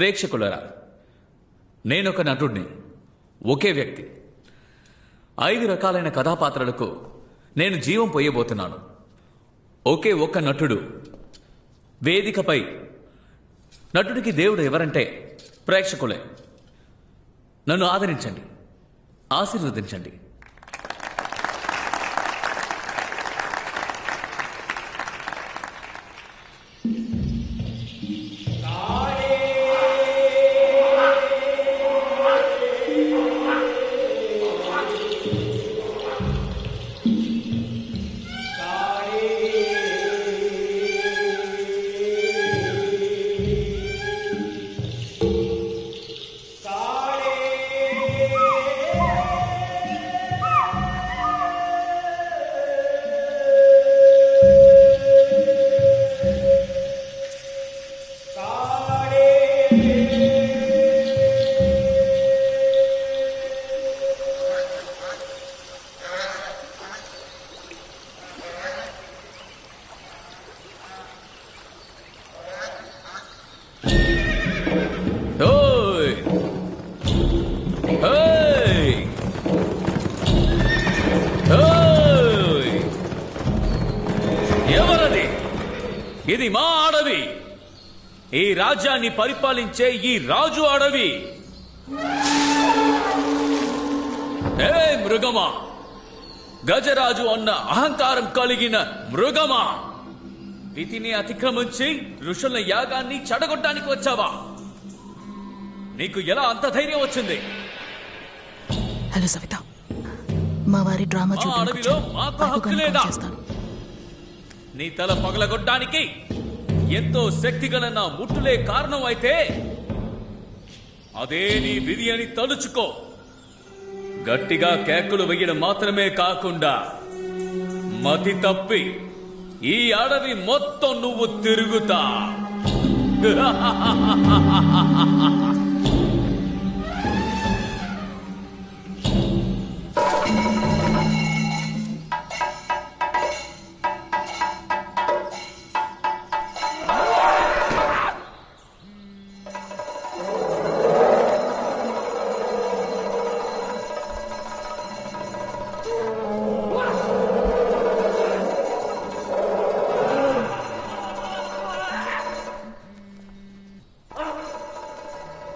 ప్రేక్షకులరా, నేనొక నటుడిని, ఒకే వ్యక్తి. 5 రకాలైన కథాపాత్రలకు నేను జీవం పోయబోతున్నాను. ఒకే ఒక్క నటుడు వేదికపై. నటుడికి దేవుడు ఎవరంటే ప్రేక్షకులే. నన్ను ఆదరించండి, ఆశీర్వదించండి. ఎవరది? ఇది మా అడవి. ఈ రాజ్యాన్ని పరిపాలించే ఈ రాజు అడవి. ఏ మృగమా, గజరాజు అన్న అహంకారం కలిగిన మృగమా, విధిని అతిక్రమించి ఋషుల యాగాన్ని చెడగొట్టడానికి వచ్చావా? నీకు ఎలా అంత ధైర్యం వచ్చింది? హలో సవిత, మా వారి డ్రామా అడవిలో మాకు హక్కు లేదా? నీ తల పగలగొట్టడానికి ఎంతో శక్తిగల నా ముట్టులే కారణం అయితే అదే నీ విధి అని తలుచుకో. గట్టిగా కేకలు వేయడం మాత్రమే కాకుండా మతి తప్పి ఈ అడవి మొత్తం నువ్వు తిరుగుతా.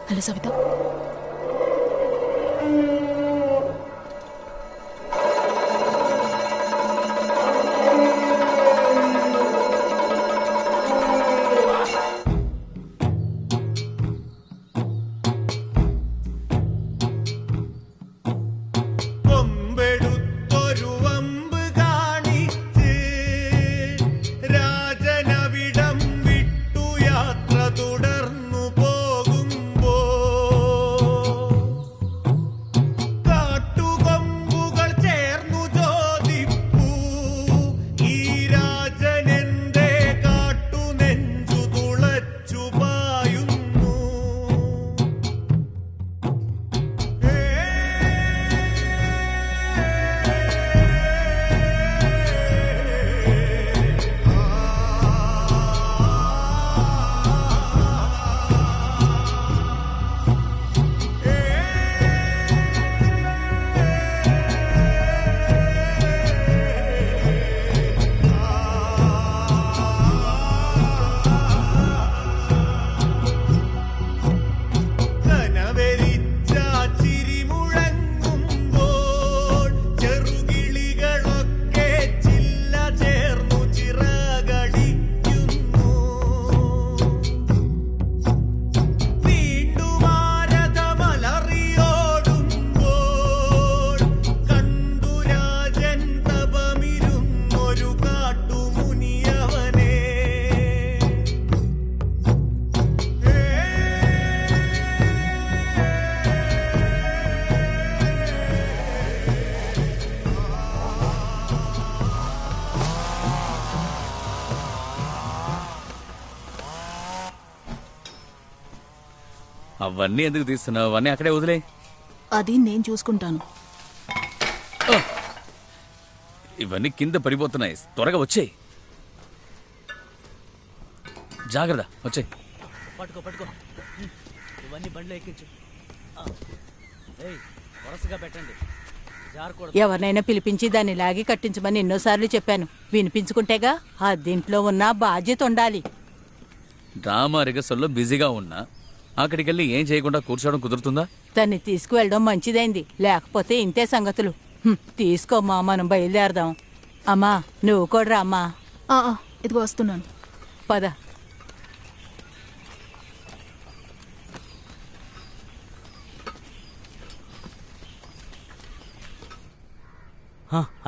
హలో సవిత, అవన్నీ ఎందుకు తీస్తున్నావు? అవన్నీ అక్కడే వదిలే. అది నేను చూసుకుంటాను. ఇవన్నీ కింద పడిపోతున్నాయి. త్వరగా వచ్చేయి. జాగ్రత్త, వచ్చేయి. పట్టుకో పట్టుకో. అవన్నీ బండ్లో ఎక్కించు. ఏయ్, వరుసగా పెట్టండి, జారకూడదు. ఎవరినైనా పిలిపించి దాన్ని లాగి కట్టించమని ఎన్నోసార్లు చెప్పాను. వినిపించుకుంటేగా ఆ దీంట్లో ఉన్న బాధ్యత ఉండాలి. డ్రామా రిహర్సల్లో బిజీగా ఉన్నా అక్కడికి వెళ్ళి ఏం చేయకుండా కూర్చోవడం కుదురుతుందా? దాన్ని తీసుకువెళ్ళడం మంచిదైంది, లేకపోతే ఇంతే సంగతులు. తీసుకోమ్మా, మనం బయలుదేరదాం. అమ్మా నువ్వు కూడా రా అమ్మా. ఇదిగో వస్తున్నాను. పద.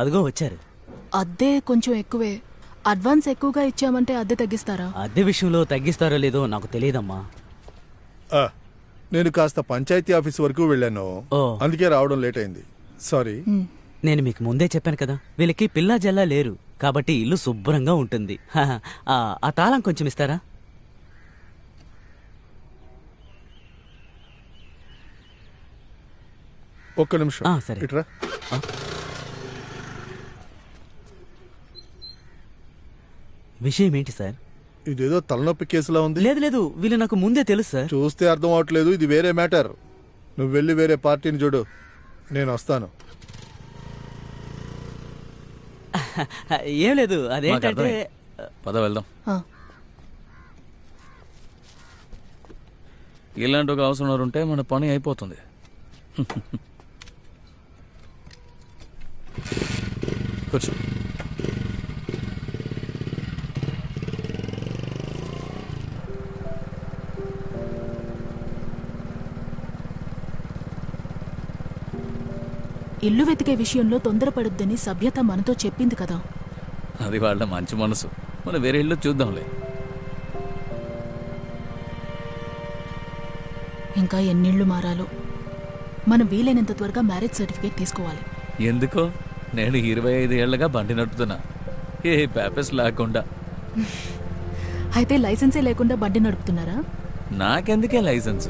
అదిగో వచ్చారు. అద్దె కొంచెం ఎక్కువే. అడ్వాన్స్ ఎక్కువగా ఇచ్చామంటే అద్దె తగ్గిస్తారా? అద్దె విషయంలో తగ్గిస్తారో లేదో నాకు తెలియదమ్మా. నేను కాస్త పంచాయతీ ఆఫీస్ వరకు వెళ్ళాను, ఓ. అందుకే రావడం లేట్ అయింది. సారీ. నేను మీకు ముందే చెప్పాను కదా, వీళ్ళకి పిల్లా జల్లా లేరు, కాబట్టి ఇల్లు శుభ్రంగా ఉంటుంది. ఆ తాళం కొంచెం ఇస్తారా? ఒక్క నిమిషం. సరే. ఇట్రా. విషయం ఏంటి సార్? ఇదేదో తలనొప్పి కేసులా ఉంది. లేదు లేదు, వీళ్ళు నాకు ముందే తెలుసు సార్. చూస్తే అర్థం అవట్లేదు, ఇది వేరే మ్యాటర్. నువ్వు వెళ్ళి వేరే పార్టీని చూడు, నేను వస్తాను. ఏం లేదు, మాకు అదేంటంటే అర్థమైంది. పద వెళ్దాం. ఇలాంటి ఒక అవసరం ఉంటే మన పని అయిపోతుంది. కూర్చో. ఇల్లు వెతికే విషయంలో తొందరపడొద్దని సభ్యత మనతో చెప్పింది కదా. అది వాళ్ళ మంచి మనసు. మనం వేరే ఇల్లు చూద్దాంలే. ఇంకా ఎన్నిళ్ళు మారాలో. మనం వీలైనంత త్వరగా మ్యారేజ్ సర్టిఫికేట్ తీసుకోవాలి. ఎందుకో? నేను 25 ఏళ్లుగా బండి నడుపుతున్నా, ఏ పేపర్స్ లేకుండా. అయితే లైసెన్సే లేకుండా బండి నడుపుతున్నారా? నాకెందుకే లైసెన్స్?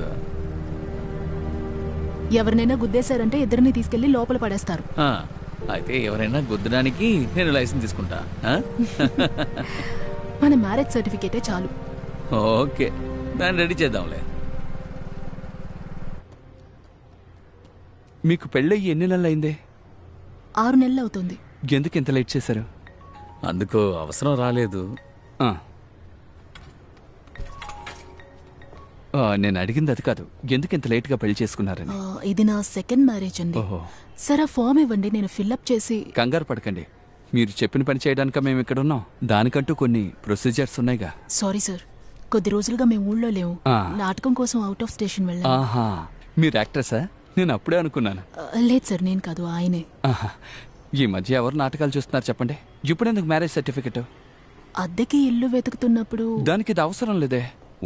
ఎవరినైనా గుద్దేశారంటే ఇద్దరిని తీసుకెళ్లి లోపల పడేస్తారు. అయితే ఎవరైనా గుద్దడానికి నేను లైసెన్స్ తీసుకుంటా. మన మ్యారేజ్ సర్టిఫికేటే చాలు. ఓకే, దాన్ని రెడీ చేద్దాంలే. మీకు పెళ్ళయ్యి ఎన్ని నెలలు అయిందే? 6 నెలలు అవుతుంది. ఎందుకు ఇంత లేట్ చేశారు? అందుకు అవసరం రాలేదు. ఆ. నేను అడిగింది అది కాదు, ఎందుకు ఇంత లేట్గా పెళ్లి చేసుకున్నారని. ఇది నా సెకండ్ మ్యారేజ్ అండి. ఓహో. సరే ఫామ్ ఇవ్వండి, నేను ఫిల్అప్ చేసి. కంగారు పడకండి, మీరు చెప్పిన పని చేయడానిక మేము ఇక్కడ ఉన్నాం. దానికంటూ కొన్ని ప్రొసీజర్స్ ఉన్నాయిగా. సారీ సార్, కొద్ది రోజులుగా మేము ఊళ్ళో లేవు. నాటకం కోసం అవుట్ ఆఫ్ స్టేషన్ వెళ్ళాను. ఆహా, మీరు యాక్ట్రెసా? నేను అప్పుడే అనుకున్నాను. లేదు సార్, నేను కాదు, ఆయనే. ఆహా. ఈ మధ్య ఎవరు నాటకాలు చూస్తున్నారు చెప్పండి? ఇప్పుడు ఎందుకు మ్యారేజ్ సర్టిఫికెట్? అద్దెకి ఇల్లు వెతుకుతున్నప్పుడు. దానికి ఇది అవసరం లేదే.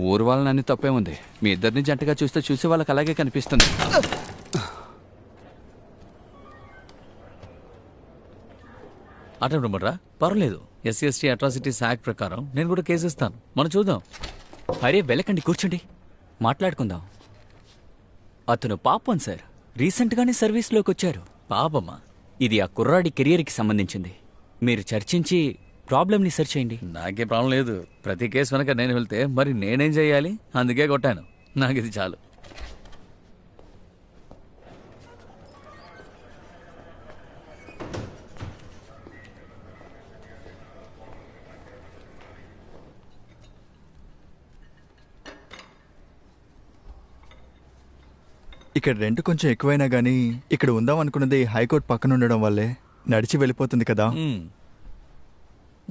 ఊరు వాళ్ళని అన్ని తప్పే ఉంది. మీ ఇద్దరిని జంటగా చూస్తే చూసే వాళ్ళకి అలాగే కనిపిస్తుంది. అటెంప్ట్ పర్లేదు. SC/ST అట్రాసిటీస్ యాక్ట్ ప్రకారం నేను కూడా కేసు ఇస్తాను. మనం చూద్దాం. అరే వెళ్ళకండి, కూర్చోండి, మాట్లాడుకుందాం. అతను పాపం సార్, రీసెంట్గానే సర్వీస్లోకి వచ్చారు. పాపమా? ఇది ఆ కుర్రాడి కెరియర్కి సంబంధించింది. మీరు చర్చించి ప్రాబ్లమ్ని సెర్చ్ చేయండి. నాకే ప్రాబ్లం లేదు. ప్రతి కేసు వెనక నేను వెళ్తే మరి నేనేం చెయ్యాలి? అందుకే కొట్టాను. నాకు ఇది చాలు. ఇక్కడ రెంట్ కొంచెం ఎక్కువైనా గానీ ఇక్కడ ఉందాం అనుకున్నది హైకోర్టు పక్కన ఉండడం వల్లే నడిచి వెళ్ళిపోతుంది కదా.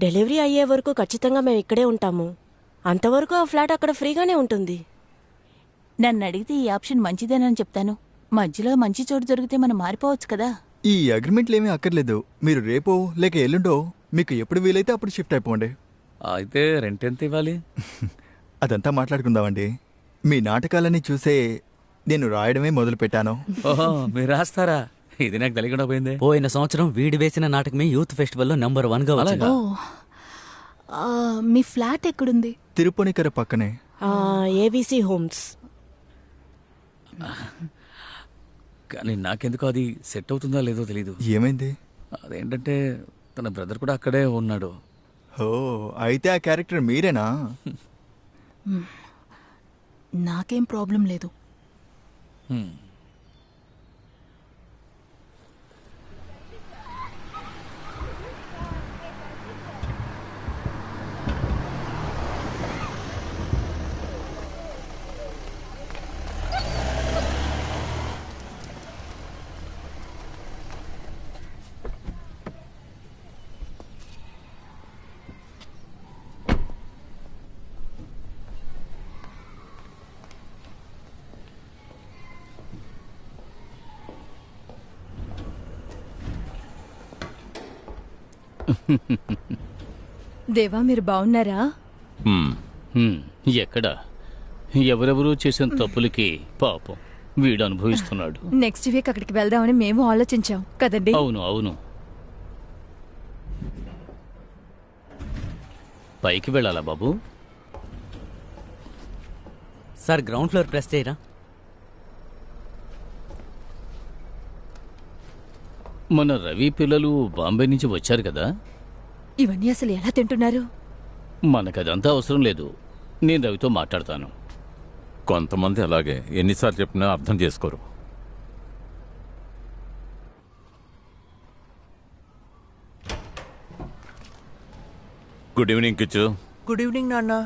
డెలివరీ అయ్యే వరకు ఖచ్చితంగా మేము ఇక్కడే ఉంటాము. అంతవరకు ఆ ఫ్లాట్ అక్కడ ఫ్రీగానే ఉంటుంది. నన్ను అడిగితే ఈ ఆప్షన్ మంచిదేనని చెప్తాను. మధ్యలో మంచి చోటు దొరికితే మనం మారిపోవచ్చు కదా. ఈ అగ్రిమెంట్లు ఏమీ అక్కర్లేదు. మీరు రేపో లేక ఎల్లుండో మీకు ఎప్పుడు వీలైతే అప్పుడు షిఫ్ట్ అయిపోండి. అయితే రెంట్ ఎంత ఇవ్వాలి? అదంతా మాట్లాడుకుందామండి. మీ నాటకాలన్నీ చూసే నేను రాయడమే మొదలు పెట్టాను. ఓహో, మీరు రాస్తారా? ఇది నాకు తెలియకుండా పోయింది. పోయిన సంవత్సరం వీడి వేసిన నాటకమే యూత్ ఫెస్టివల్లో నంబర్ 1గా వచ్చింది. మీ ఫ్లాట్ ఎక్కడుంది? తిరుపునికర పక్కనే. ABC homes. కానీ నాకెందుకు అది సెట్ అవుతుందో లేదో తెలీదు. ఏమైంది? అదేంటంటే తన బ్రదర్ కూడా అక్కడే ఉన్నాడు. ఓ, అయితే ఆ క్యారెక్టర్ మీరేనా? నాకేం ప్రాబ్లం లేదు. దేవా మీరు బాగున్నారా? ఎక్కడ ఎవరెవరూ చేసిన తప్పులకి పాపం వీడు అనుభవిస్తున్నాడు. నెక్స్ట్ వీక్ అక్కడికి వెళ్దామని మేము ఆలోచించాం కదండి. అవును అవును, పైకి వెళ్ళాలా బాబు? సార్ గ్రౌండ్ ఫ్లోర్ ప్రెస్ చేయరా? మన రవి పిల్లలు బాంబే నుంచి వచ్చారు కదా, ఇవన్నీ అసలు ఎలా తింటున్నారు? మనకదంతా అవసరం లేదు. నేను రవితో మాట్లాడతాను. కొంతమంది అలాగే ఎన్నిసార్లు చెప్పినా అర్థం చేసుకోరు. Good evening Kichu. Good evening నాన్న.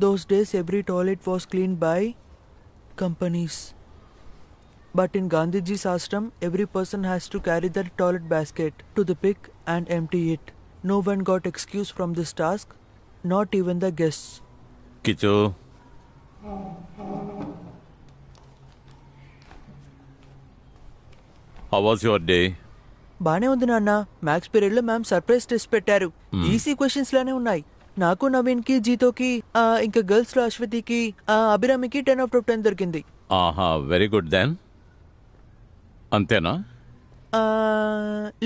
Those days every toilet was cleaned by companies. But in Gandhiji's ashram, every person has to carry their toilet basket to the pig and empty it. No one got excuse from this task, not even the guests. Kichu, how was your day? బానే ఉంది నాన్న. Maths period లో ma'am surprise test పెట్టారు. EC questions లానే ఉన్నాయి. నాకు నవీన్ కి జీతోకి ఇంకా గర్ల్స్ లో అశ్వతికి అభిరామికి 10/10 దొరికింది. ఆహా, వెరీ గుడ్ దెన్. అంతేనా?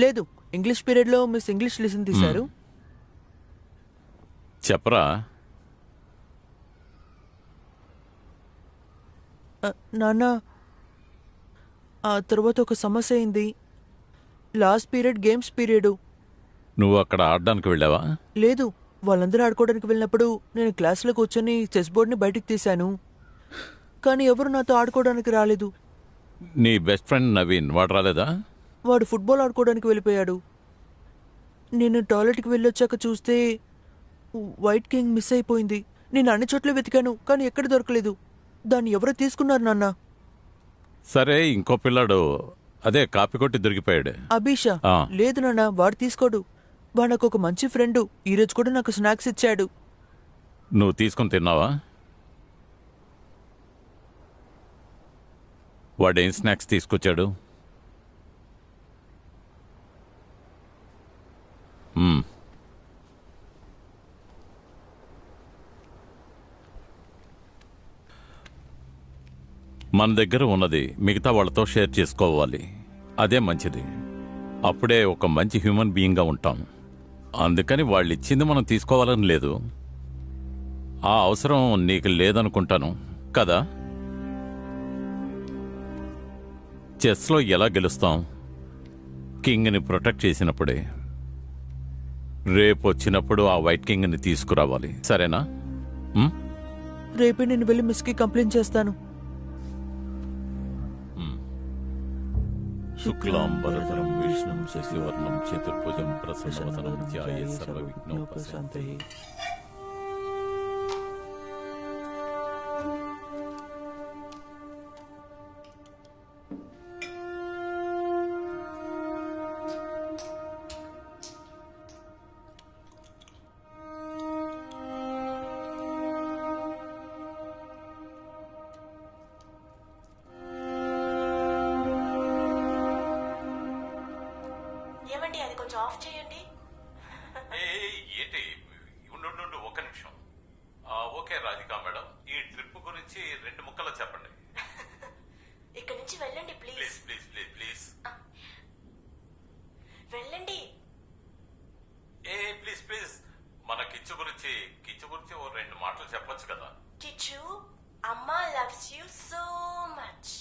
లేదు, ఇంగ్లీష్ పీరియడ్ లో మిస్ ఇంగ్లీష్ లెసన్ తీశారు. చెప్పరా. నాన్న, ఆ తర్వాత ఒక సమస్య అయింది. Last period games period. నువ్వు అక్కడ ఆడడానికి వెళ్ళావా? లేదు, వాళ్ళందరూ ఆడుకోవడానికి వెళ్ళినప్పుడు నేను క్లాస్లో కూర్చొని చెస్ బోర్డ్ని బయటికి తీశాను. కానీ ఎవరు నాతో ఆడుకోవడానికి రాలేదు. నీ బెస్ట్ ఫ్రెండ్ నవీన్, వాడు రాలేదా? వాడు ఫుట్బాల్ ఆడుకోవడానికి వెళ్ళిపోయాడు. నేను టాయిలెట్కి వెళ్ళొచ్చాక చూస్తే వైట్ కింగ్ మిస్ అయిపోయింది. నేను అన్ని చోట్ల వెతికాను, కానీ ఎక్కడ దొరకలేదు. దాన్ని ఎవరో తీసుకున్నారు నాన్న. సరే, ఇంకో పిల్లాడు అదే కాపీ కొట్టి దొరికిపోయాడు. అభిషా? ఆ. లేదు నాన్న, వాడు తీసుకోడు. వాడు నాకు ఒక మంచి ఫ్రెండు. ఈరోజు కూడా నాకు స్నాక్స్ ఇచ్చాడు. నువ్వు తీసుకుని తిన్నావా? వాడేం స్నాక్స్ తీసుకొచ్చాడు? మన దగ్గర ఉన్నది మిగతా వాళ్ళతో షేర్ చేసుకోవాలి. అదే మంచిది. అప్పుడే ఒక మంచి హ్యూమన్ బీయింగ్గా ఉంటాం. అందుకని వాళ్ళు ఇచ్చింది మనం తీసుకోవాలని లేదు. ఆ అవసరం నీకు లేదనుకుంటాను కదా. చెస్లో ఎలా గెలుస్తాం? కింగ్ని ప్రొటెక్ట్ చేసినప్పుడే. రేపు వచ్చినప్పుడు ఆ వైట్ కింగ్ని తీసుకురావాలి, సరేనా? రేపే నేను వెళ్ళి మిస్కి కంప్లైంట్ చేస్తాను. శుక్లాంబరధరం విష్ణుం శశివర్ణం చతుర్భుజం ప్రసన్నవదనం ధ్యాయే సర్వవిఘ్నోపశాంతయే. ఏమండి, అది కొంచెం ఆఫ్ చేయండి. ఏంటి? కిచ్చు గురించి ఓ 2 మాటలు చెప్పొచ్చు కదా. కిచ్చు అమ్మా లవ్స్ యూ సో మచ్.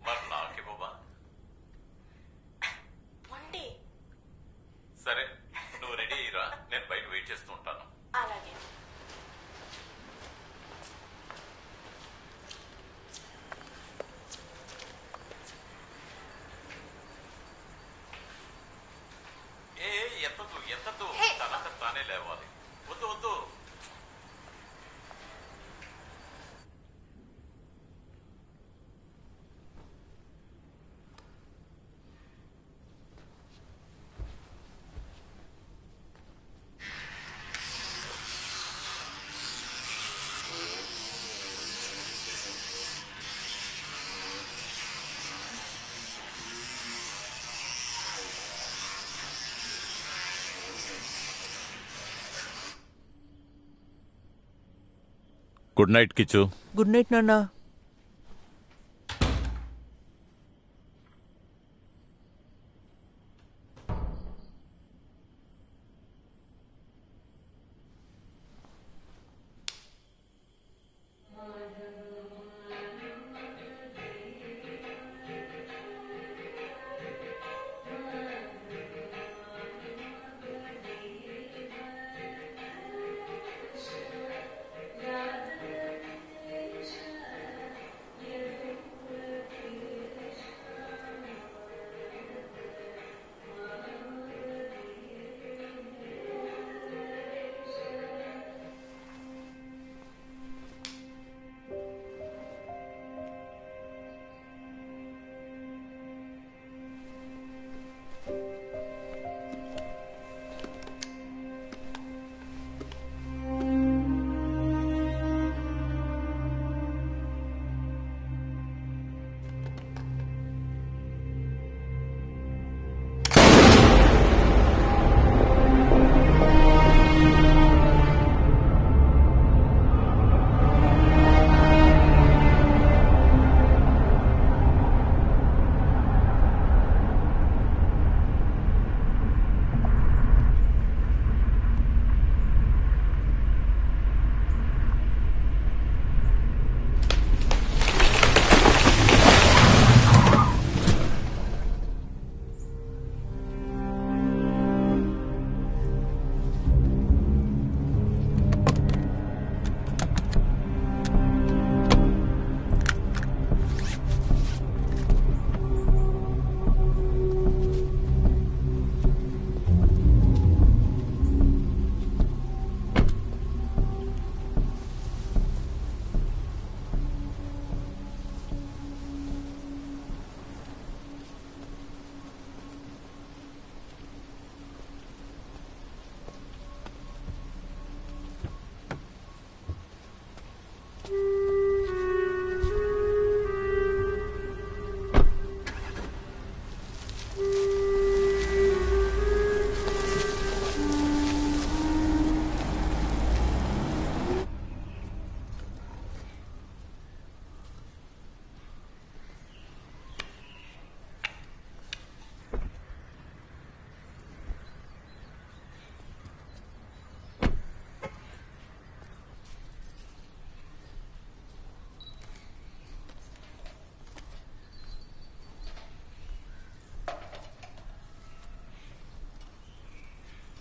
మరి నాకివ్వవా? పొండి. సరే, నువ్వు రెడీ అయ్యిరా, నేను బయట వెయిట్ చేస్తూ ఉంటాను. అలాగే. ఎత్తద్దు, తనంత తానే లేవాలి. వద్దు. Good night Kichu. Good night నాన్న.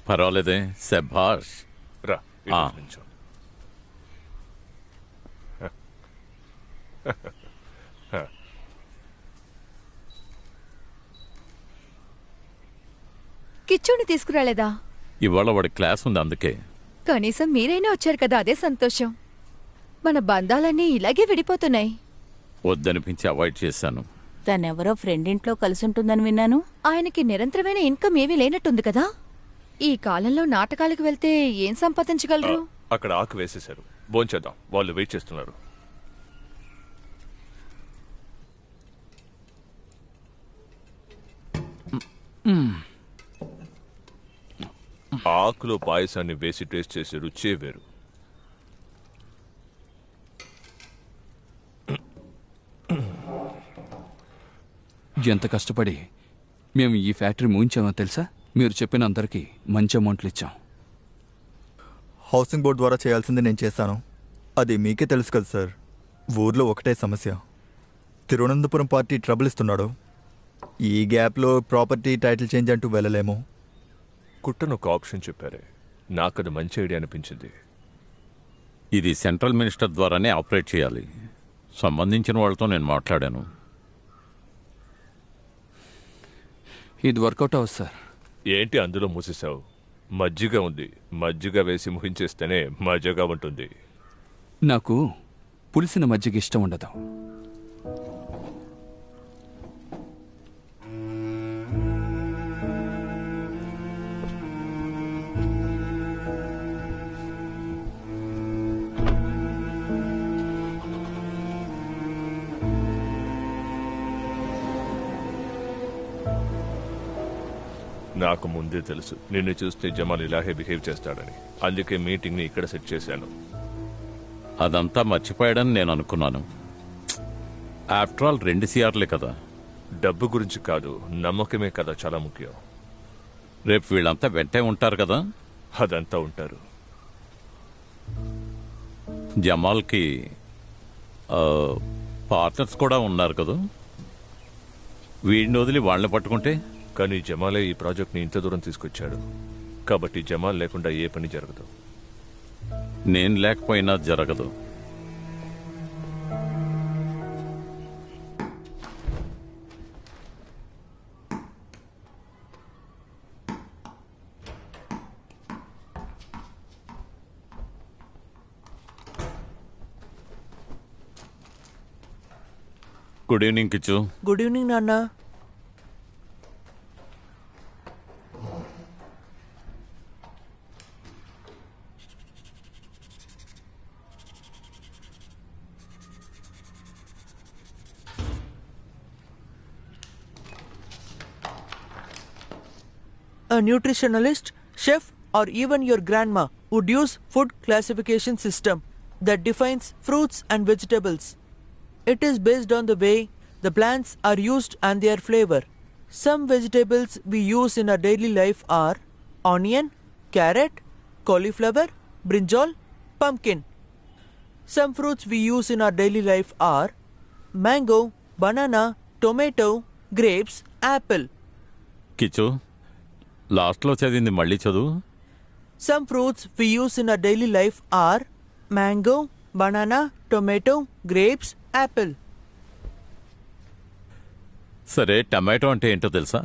పర్వాలేదే, శభాష్. రా ఆ. నించో. కిచ్చుని తీసుకురాలేదా? ఇవాళ వాడి క్లాస్ ఉంది, అందుకే. కనీసం మీరైనా వచ్చారు కదా, అదే సంతోషం. మన బంధాలన్నీ ఇలాగే విడిపోతున్నాయి. వద్దనిపించి అవాయిడ్ చేశాను. తనెవరో ఫ్రెండ్ ఇంట్లో కలిసి ఉంటుందని విన్నాను. ఆయనకి నిరంతరమైన ఇన్కమ్ ఏమీ లేనట్టుంది కదా. ఈ కాలంలో నాటకాలకు వెళ్తే ఏం సంపాదించగలరు? అక్కడ ఆకు వేసేశారు, భోంచేద్దాం, వాళ్ళు వెయిట్ చేస్తున్నారు. ఆకులో పాయసాన్ని వేసి టేస్ట్ చేసే రుచే వేరు. ఎంత కష్టపడి మేము ఈ ఫ్యాక్టరీ మూయించామో తెలుసా? మీరు చెప్పిన అందరికీ మంచి అమౌంట్లు ఇచ్చాం. హౌసింగ్ బోర్డ్ ద్వారా చేయాల్సింది నేను చేశాను. అది మీకే తెలుసు కదా సార్. ఊర్లో ఒకటే సమస్య, తిరువనంతపురం పార్టీ ట్రబుల్ ఇస్తున్నాడు. ఈ గ్యాప్లో ప్రాపర్టీ టైటిల్ చేంజ్ అంటూ వెళ్ళలేము. కుట్టను ఒక ఆప్షన్ చెప్పారే, నాకు అది మంచి ఐడియా అనిపించింది. ఇది సెంట్రల్ మినిస్టర్ ద్వారానే ఆపరేట్ చేయాలి. సంబంధించిన వాళ్ళతో నేను మాట్లాడాను. ఇది వర్కౌట్ అవ్వదు సార్. ఏంటి అందులో మూసేశావు? మజ్జిగ ఉంది, మజ్జిగ వేసి ముహించేస్తేనే మజ్జిగ ఉంటుంది. నాకు పులిసిన మజ్జిగ ఇష్టం ఉండదు. నాకు ముందే తెలుసు నిన్ను చూస్తే జమాల్ ఇలాగే బిహేవ్ చేస్తాడని. అందుకే మీటింగ్ని ఇక్కడ సెట్ చేశాను. అదంతా మర్చిపోయాడని నేను అనుకున్నాను. ఆఫ్టర్ ఆల్ 2 CRలే కదా. డబ్బు గురించి కాదు, నమ్మకమే కదా చాలా ముఖ్యం. రేపు వీళ్ళంతా వెంటే ఉంటారు కదా. అదంతా ఉంటారు. జమాల్కి పార్ట్నర్స్ కూడా ఉన్నారు కదా. వీడిని వదిలి వాళ్ళని పట్టుకుంటే. కానీ జమాలే ఈ ప్రాజెక్ట్ని ఇంత దూరం తీసుకొచ్చాడు. కాబట్టి జమాల్ లేకుండా ఏ పని జరగదు. నేను లేకపోయినా జరగదు. Good evening Kichu. Good evening నాన్న. A nutritionalist, chef, or even your grandma would use food classification system that defines fruits and vegetables. It is based on the way the plants are used and their flavor. Some vegetables we use in our daily life are onion, carrot, cauliflower, brinjal, pumpkin. Some fruits we use in our daily life are mango, banana, tomato, grapes, apple. Kichu, లాస్ట్లో చదివింది మళ్ళీ చదువు. Some fruits we use in our daily life are mango, banana, tomato, grapes, apple. సరే, tomato అంటే ఏంటో తెలుసా?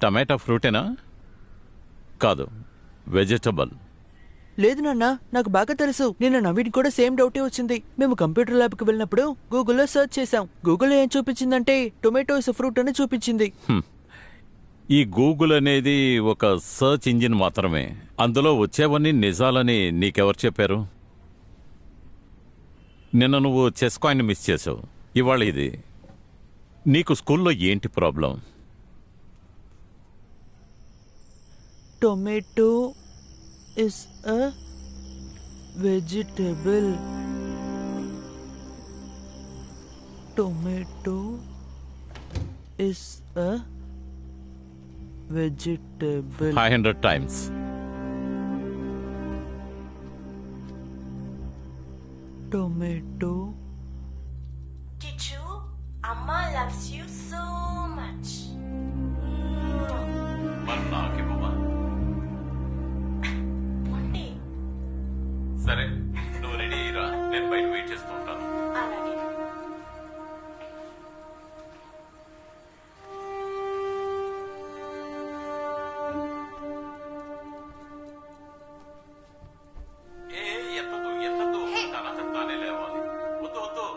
టమాటా ఫ్రూటేనా? కాదు, vegetable. లేదు నాన్న, నాకు బాగా తెలుసు. నిన్న నవీన్ కూడా సేమ్ డౌటే వచ్చింది. మేము కంప్యూటర్ ల్యాబ్కి వెళ్ళినప్పుడు గూగుల్లో సెర్చ్ చేసాం. గూగుల్లో ఏం చూపించిందంటే టొమాటో ఇస్ ఫ్రూట్ అని చూపించింది. ఈ గూగుల్ అనేది ఒక సర్చ్ ఇంజిన్ మాత్రమే. అందులో వచ్చేవన్నీ నిజాలని నీకెవరు చెప్పారు? నిన్న నువ్వు చెస్ కాయిన్ మిస్ చేసావు, ఇవాళ ఇది. నీకు స్కూల్లో ఏంటి problem? Tomato is a vegetable. Tomato is a vegetable. 500 times. Tomato. Kichu, Amma loves you so much. సరే, నువ్వు రెడీ అయ్యిరా, నేను బయట వెయిట్ చేస్తూ ఉంటాను. అలాగే. ఎత్తదు, తనంత తానే లేవాలి. వద్దు.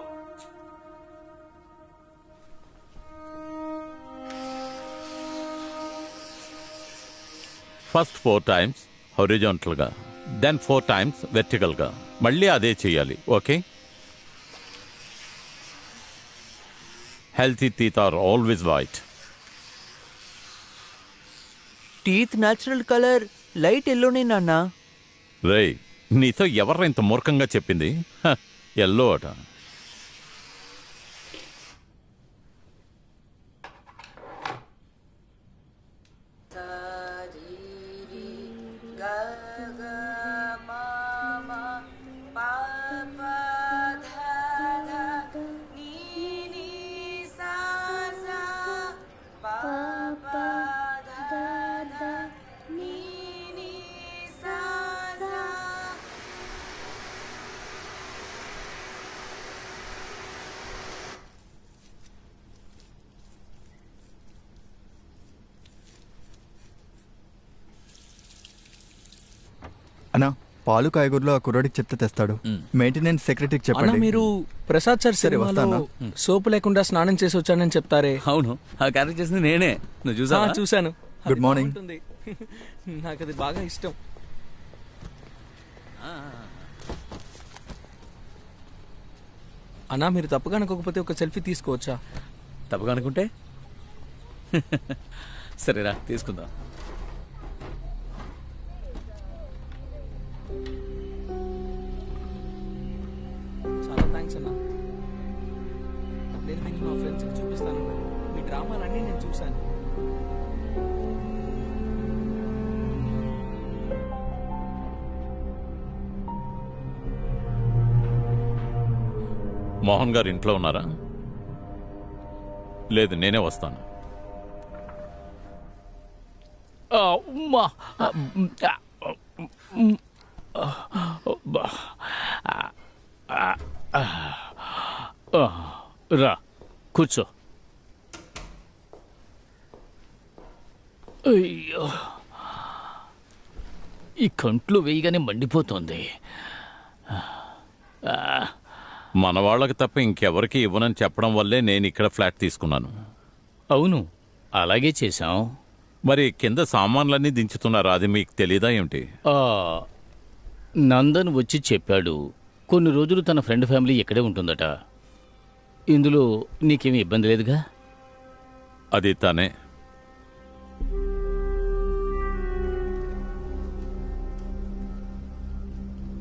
ఫస్ట్ 4 times హారిజాంటల్ గా, దెన్ 4 times వెర్టికల్ గా, మళ్ళీ అదే చేయాలి. Okay? Healthy teeth are always white. Teeth natural colour light ఎల్లోనే నాన్న. రేయ్, నీతో ఎవర్రా ఇంత మూర్ఖంగా చెప్పింది? ఎల్లో అట. అన్నా పాలు కాయగూరలో ఆ కుర్రాడికి చెప్తే తెస్తాడు. మెయింటెనెన్స్ సెక్రటరీకి అన్న చెప్పండి. మీరు ప్రసాద్ సార్ సరే, సినిమాలో వస్తానా? సోపు లేకుండా స్నానం చేసి వచ్చానని చెప్తారే. అవును ఆ క్యారెక్టర్ చేసింది నేనే. నువ్వు చూసావా? చూశాను. Good అది morning. బాగుంటుంది. నాకు అది బాగా ఇష్టం. అన్నా మీరు తప్పుగా అనుకోకపోతే ఒక సెల్ఫీ తీసుకోవచ్చా? తప్పగా అనుకుంటే సరేరా తీసుకుందాం. చాలా థ్యాంక్స్ అన్నా. నేను దీన్ని మా ఫ్రెండ్స్కి చూపిస్తానన్నా. మీ డ్రామాలన్నీ నేను చూశాను. మోహన్ గారు ఇంట్లో ఉన్నారా? లేదు, నేనే వస్తాను. రా కూర్చో. అయ్యో, ఈ కంట్లో వేయగానే మండిపోతుంది. మన వాళ్ళకి తప్ప ఇంకెవరికి ఇవ్వనని చెప్పడం వల్లే నేను ఇక్కడ ఫ్లాట్ తీసుకున్నాను. అవును, అలాగే చేశాం. మరి కింద సామాన్లన్నీ దించుతున్నారు, అది మీకు తెలీదా ఏమిటి? నందన్ వచ్చి చెప్పాడు కొన్ని రోజులు తన ఫ్రెండ్ ఫ్యామిలీ ఇక్కడే ఉంటుందట. ఇందులో నీకేమీ ఇబ్బంది లేదుగా? అది తనే.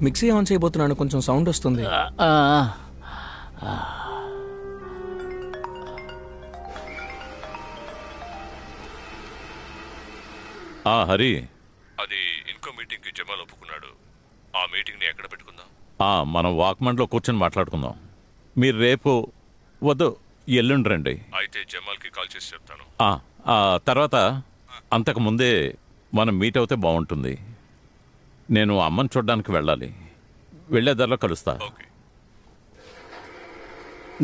మిక్సీ ఆన్ చేయబోతున్నాను, కొంచెం సౌండ్ వస్తుంది. హరి, అది ఇంకో మీటింగ్ కి జమాల్ ఒప్పుకున్నాడు. ఆ మీటింగ్ ని ఎక్కడ పెట్టుకుందాం? మనం వాక్మండ్లో కూర్చొని మాట్లాడుకుందాం. మీరు రేపు వద్దు, ఎల్లుండి రండి. అయితే జమాల్ కి కాల్ చేసి చెప్తాను. తర్వాత అంతకు ముందే మనం మీట్ అవుతే బాగుంటుంది. నేను అమ్మని చూడడానికి వెళ్ళాలి. వెళ్ళే దారిలో కలుస్తా.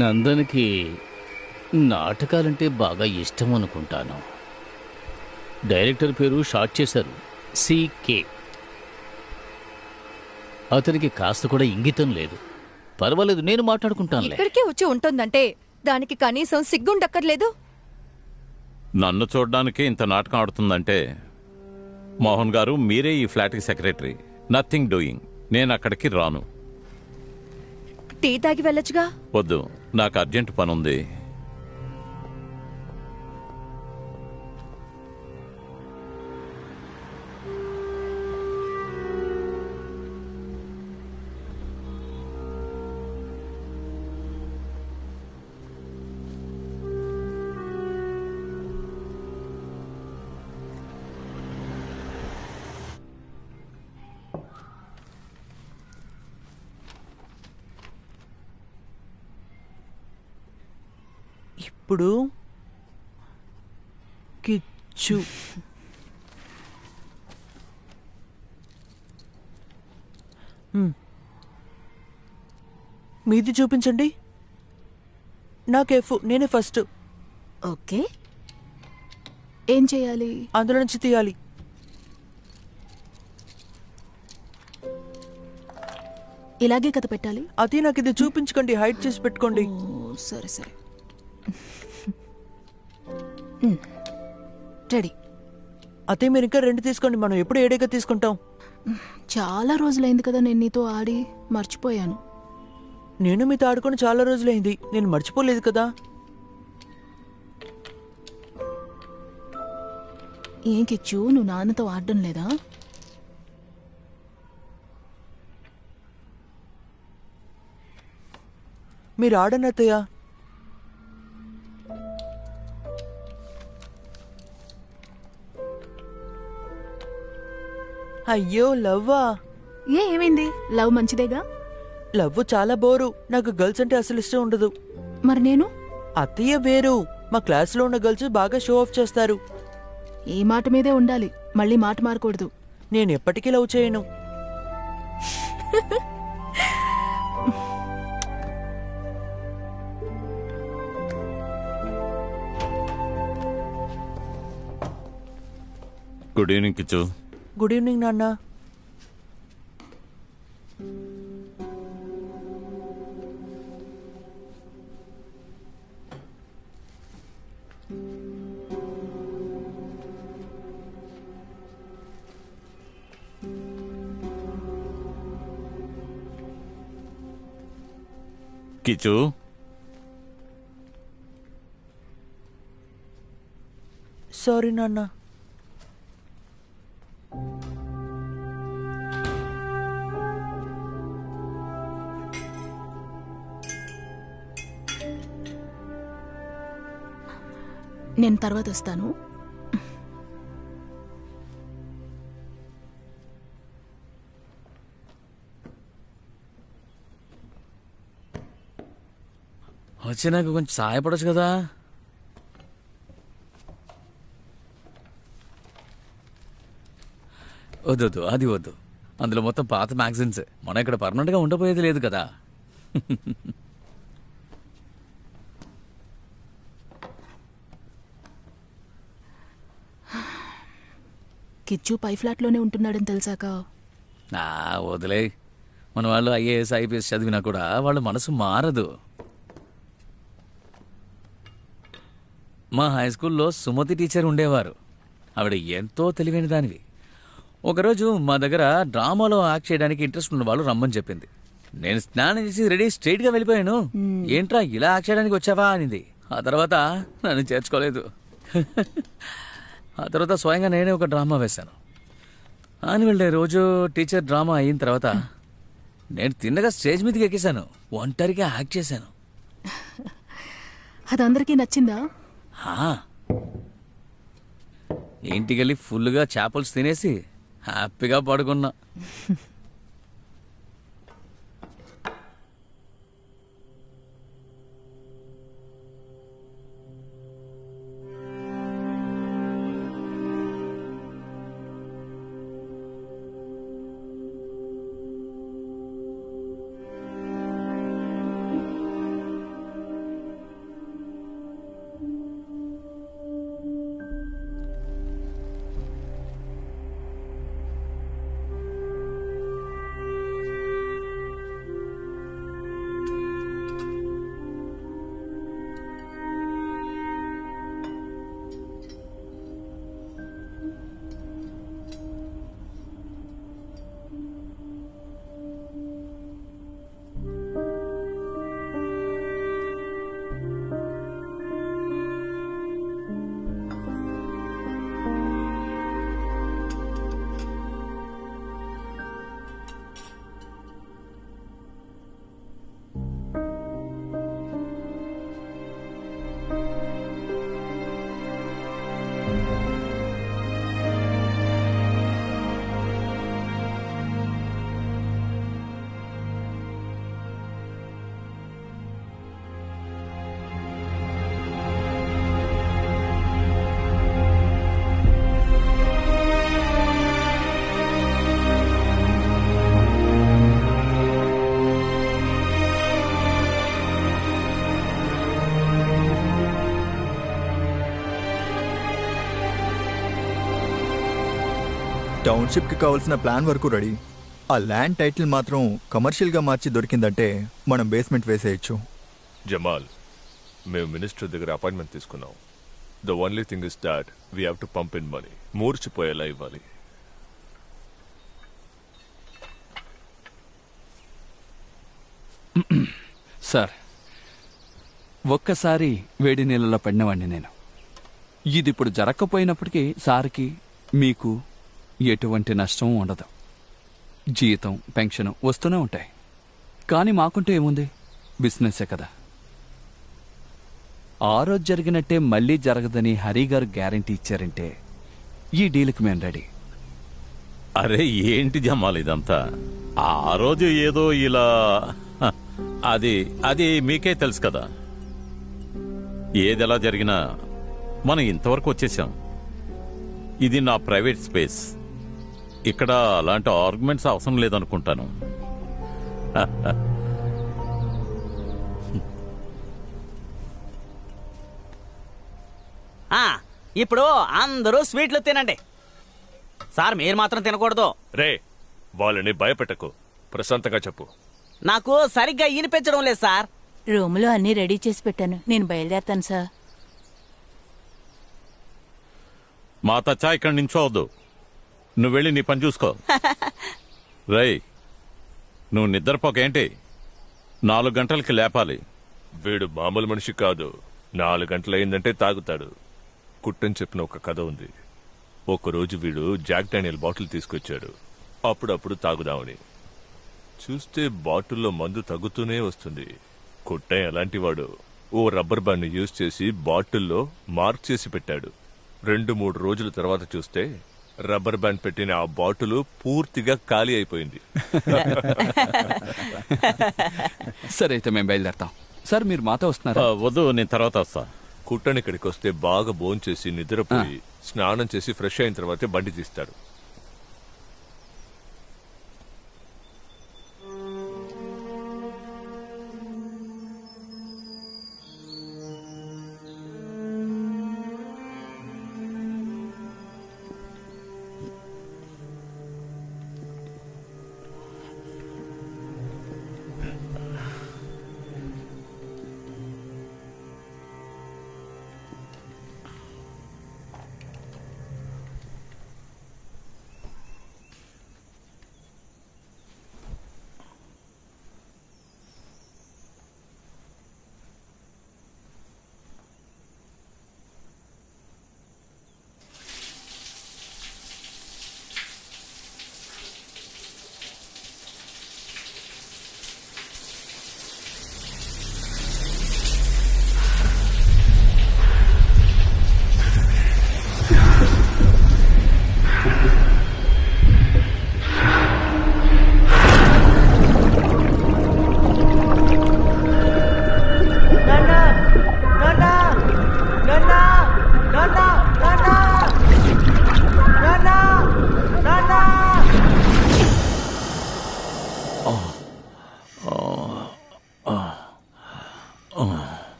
నందన్కి నాటకాలంటే బాగా ఇష్టం అనుకుంటాను. డైరెక్టర్ పేరు షార్ట్ చేశారు, CK. అతనికి కాస్త కూడా ఇంగితం లేదు. పర్వాలేదు, నేను మాట్లాడుకుంటానులే. ఇక్కడికే వచ్చి ఉంటుందంటే దానికి కనీసం సిగ్గుండక్కర్లేదు. నన్ను చూడడానికి ఇంత నాటకం ఆడుతుందంటే మోహన్ గారు మీరే ఈ ఫ్లాట్కి సెక్రటరీ. Nothing doing. నేను అక్కడికి రాను. టీ తాగి వెళ్ళొచ్చుగా. వద్దు, నాకు అర్జెంట్ పని ఉంది. ఇప్పుడు కిచ్చు. మీది చూపించండి. నాకు F, నేనే ఫస్ట్. ఓకే, ఏం చేయాలి? అందులో నుంచి తీయాలి. ఇలాగే కదా పెట్టాలి? అది నాకు ఇది చూపించకండి, హైడ్ చేసి పెట్టుకోండి. సరే సరే, రెడీ. అదే మీరు ఇంకా 2 తీసుకోండి, మనం ఎప్పుడు ఏడేగా తీసుకుంటాం. చాలా రోజులైంది కదా నేను నీతో ఆడి, మర్చిపోయాను. నేను మీతో ఆడుకొని చాలా రోజులైంది, నేను మర్చిపోలేదు కదా. ఏం కిచ్చు, నువ్వు నాన్నతో ఆడడం లేదా? మీరు ఆడను అత్తయ్య. అయ్యో, లవ్వా? ఏమైంది? లవ్ మంచిదేగా. లవ్ చాలా బోరు, నాకు గర్ల్స్ అంటే అసలు ఇష్టం ఉండదు. మరి నేను? అత్తయ్య వేరు, మా క్లాస్లో ఉన్న గర్ల్స్ బాగా షో ఆఫ్ చేస్తారు. ఈ మాట మీదే ఉండాలి, మళ్ళీ మాట మారకూడదు. నేను ఎప్పటికీ లవ్ చేయను. Good evening Kichu. Good evening నాన్న. కిచు సారీ నాన్న. నేను తర్వాత వస్తాను. వచ్చి నాకు కొంచెం సహాయపడచ్చు కదా. వద్దు అది వద్దు. అందులో మొత్తం పాత మ్యాగజైన్స్. మనం ఇక్కడ పర్మనెంట్గా ఉండబోయేది లేదు కదా. కిచ్చు పై ఫ్లాట్లోనే ఉంటున్నాడని తెలిసాక వదిలే. మన వాళ్ళు ఐఏఎస్ ఐపీఎస్ చదివినా కూడా వాళ్ళ మనసు మారదు. మా హై స్కూల్లో సుమతి టీచర్ ఉండేవారు. ఆవిడ ఎంతో తెలివైన దానివి. ఒకరోజు మా దగ్గర డ్రామాలో యాక్ట్ చేయడానికి ఇంట్రెస్ట్ ఉన్న వాళ్ళు రమ్మని చెప్పింది. నేను స్నానం చేసి రెడీ స్ట్రైట్గా వెళ్ళిపోయాను. ఏంట్రా ఇలా యాక్ట్ చేయడానికి వచ్చావా అనింది. ఆ తర్వాత నన్ను చేర్చుకోలేదు. ఆ తర్వాత స్వయంగా నేనే ఒక డ్రామా వేశాను. యాన్యువల్ డే రోజు టీచర్ డ్రామా అయిన తర్వాత నేను తిన్నగా స్టేజ్ మీదకి ఎక్కేశాను. ఒంటరిగా యాక్ట్ చేశాను. అది అందరికీ నచ్చిందా? ఇంటికెళ్ళి ఫుల్గా చేపల్స్ తినేసి హ్యాపీగా పడుకున్నా. టౌన్షిప్కి కావాల్సిన ప్లాన్ వరకు రెడీ. ఆ ల్యాండ్ టైటిల్ మాత్రం కమర్షియల్గా మార్చి దొరికిందంటే మనం బేస్మెంట్ వేసేయచ్చు. జమాల్, మేము మినిస్టర్ దగ్గర అపాయింట్మెంట్ తీసుకున్నాం. The only thing is that we have to pump in money. మూర్చిపోయేలా ఇవ్వాలి. సార్, ఒక్కసారి వేడి నీళ్ళలో పడినవాడిని నేను. ఇది ఇప్పుడు జరగకపోయినప్పటికీ సార్కి మీకు ఎటువంటి నష్టం ఉండదు. జీతం పెన్షన్ వస్తూనే ఉంటాయి. కానీ మాకుంటూ ఏముంది, బిజినెసే కదా. ఆ రోజు జరిగినట్టే మళ్ళీ జరగదని హరి గారు గ్యారంటీ ఇచ్చారంటే ఈ డీల్కి మేము రెడీ. అరే ఏంటి జమాల్ ఇదంతా? ఆ రోజు ఏదో ఇలా అది మీకే తెలుసు కదా. ఏదెలా జరిగినా మనం ఇంతవరకు వచ్చేసాం. ఇది నా ప్రైవేట్ స్పేస్. ఇక్కడ అలాంటి ఆర్గ్యుమెంట్స్ అవసరం లేదనుకుంటాను. ఇప్పుడు అందరూ స్వీట్లు తినండి. సార్ మీరు మాత్రం తినకూడదు. రే, వాళ్ళని భయపెట్టకు. ప్రశాంతంగా చెప్పు. నాకు సరిగ్గా ఈనిపించడం లేదు సార్. రూములో అన్నీ రెడీ చేసి పెట్టాను. నేను బయలుదేరుతాను సార్. మా తచ్చా ఇక్కడి నించోవద్దు. నువ్వు వెళ్ళి నీ పని చూసుకో. రై, నువ్వు నిద్రపోకేంటి? 4 గంటలకి లేపాలి. వీడు మామూలు మనిషి కాదు. 4 గంటలయిందంటే తాగుతాడు. కుట్టని చెప్పిన ఒక కథ ఉంది. ఒకరోజు వీడు జాక్ డానియల్ బాటిల్ తీసుకొచ్చాడు. అప్పుడప్పుడు తాగుదామని చూస్తే బాటిల్లో మందు తగ్గుతూనే వస్తుంది. కుట్టన్ ఎలాంటివాడు, ఓ రబ్బర్ బ్యాండ్ యూజ్ చేసి బాటిల్లో మార్క్ చేసి పెట్టాడు. 2-3 రోజుల తర్వాత చూస్తే రబ్బర్ బ్యాండ్ పెట్టిన ఆ బాటిల్ పూర్తిగా ఖాళీ అయిపోయింది. సరే అయితే మేము బయలుదేరతాం. సార్ మీరు మాతో వస్తున్నారా? వద్దు, నేను తర్వాత వస్తా. కుట్టన్ ఇక్కడికి వస్తే బాగా భోంచేసి నిద్రపోయి స్నానం చేసి ఫ్రెష్ అయిన తర్వాతే బండి తీస్తాడు.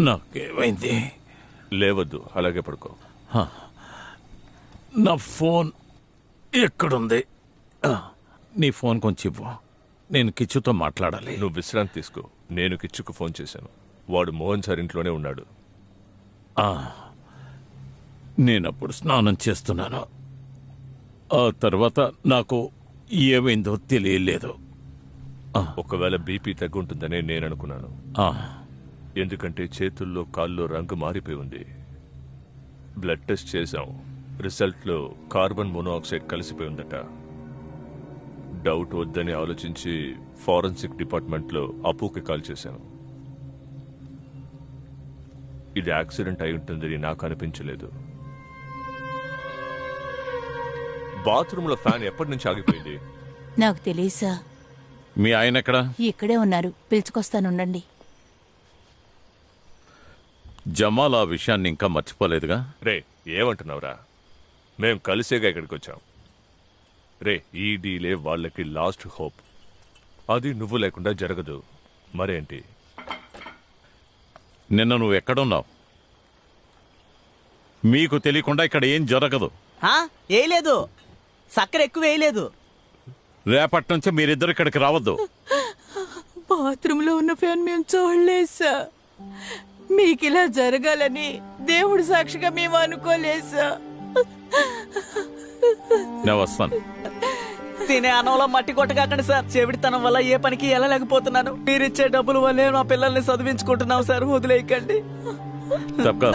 నాకేమైంది? లేవద్దు, అలాగే పడుకో. నా ఫోన్ ఎక్కడుంది? నీ ఫోన్ కొంచెం ఇవ్వు, నేను కిచ్చుతో మాట్లాడాలి. నువ్వు విశ్రాంతి తీసుకో. నేను కిచ్చుకు ఫోన్ చేశాను. వాడు మోహన్ సార్ ఇంట్లోనే ఉన్నాడు. నేనప్పుడు స్నానం చేస్తున్నాను. ఆ తర్వాత నాకు ఏమైందో తెలియలేదు. ఒకవేళ బీపీ తగ్గుంటుందనే నేను అనుకున్నాను. ఎందుకంటే చేతుల్లో కాల్లో రంగు మారిపోయి ఉంది. బ్లడ్ టెస్ట్ చేశాం. రిజల్ట్లో కార్బన్ మోనాక్సైడ్ కలిసిపోయి ఉందట. డౌట్ వద్దని ఆలోచించి ఫారెన్సిక్ డిపార్ట్మెంట్లో అప్పుకి కాల్ చేశాను. ఇది యాక్సిడెంట్ అయి ఉంటుందని నాకు అనిపించలేదు. బాత్రూంలో ఫ్యాన్ ఎప్పటి నుంచి ఆగిపోయింది? నాకు తెలియసా. మీ ఆయన ఎక్కడా? ఇక్కడే ఉన్నారు, పిలుచుకొస్తానుండండి. జమాల్ ఆ విషయాన్ని ఇంకా మర్చిపోలేదుగా? రే, ఏమంటున్నావురా? మేం కలిసేగా ఇక్కడికి వచ్చాం. రే, ఈ డీలే వాళ్ళకి లాస్ట్ హోప్. అది నువ్వు లేకుండా జరగదు. మరేంటి? నిన్న నువ్వు ఎక్కడున్నావు? మీకు తెలియకుండా ఇక్కడ ఏం జరగదు. వేయలేదు, చక్కెర ఎక్కువ వేయలేదు. రేపటి నుంచి మీరిద్దరు ఇక్కడికి రావద్దు. బాత్రూంలో ఉన్న ఫ్యాన్ మేము చూడలేసా. మీకిలా జరగాలని దేవుడు సాక్షిగా మేము అనుకోలేసా. నేను వస్తాను. తినే అన్నంలో మట్టి కొట్టగాకండి సార్. చెవిడితనం వల్ల ఏ పనికి వెళ్ళలేకపోతున్నాను. మీరిచ్చే డబ్బుల వల్లే మా పిల్లల్ని చదివించుకుంటున్నాం సార్. వదిలేయకండి. తప్పక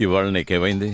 ఇవాళ నీకేమైంది?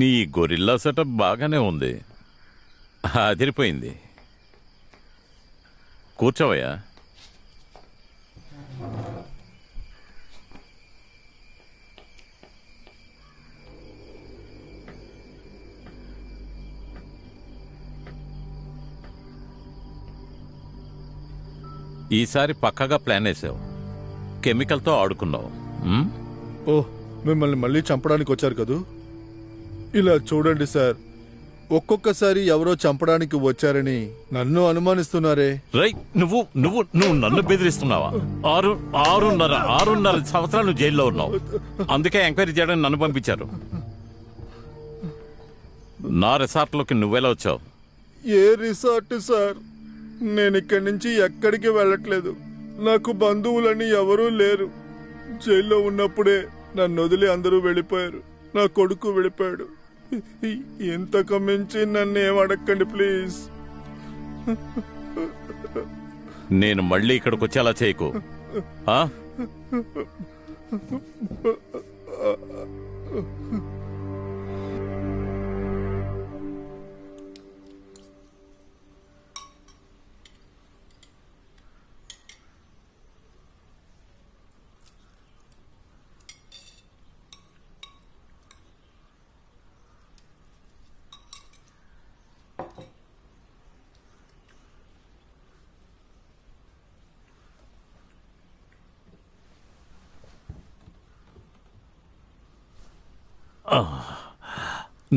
నీ గొరిల్లా సెటప్ బాగానే ఉంది, అదిరిపోయింది. కూర్చోవయ్యా. ఈసారి పక్కగా ప్లాన్ వేసావు, కెమికల్తో ఆడుకున్నావు. ఓ, మిమ్మల్ని మళ్ళీ చంపడానికి వచ్చారు కదూ. ఇలా చూడండి సార్, ఒక్కొక్కసారి ఎవరో చంపడానికి వచ్చారని నన్ను అనుమానిస్తున్నారే. రై, నువ్వు నువ్వు నువ్వు నన్ను బెదిరిస్తున్నావా? 6.5 సంవత్సరాలు జైల్లో ఉన్నావు, అందుకే ఎంక్వైరీ చేయడానికి నన్ను పంపించారు. నా రిసార్ట్లోకి నువ్వెలా వచ్చావు? ఏ రిసార్ట్ సార్? నేను ఇక్కడి నుంచి ఎక్కడికి వెళ్ళట్లేదు. నాకు బంధువులని ఎవరూ లేరు. జైల్లో ఉన్నప్పుడే నన్ను వదిలి అందరూ వెళ్ళిపోయారు. నా కొడుకు వెళ్ళిపోయాడు. ఇంతకు మించి నన్ను ఏం అడగండి ప్లీజ్. నేను మళ్ళీ ఇక్కడికి వచ్చేలా చేయకు. ఆ?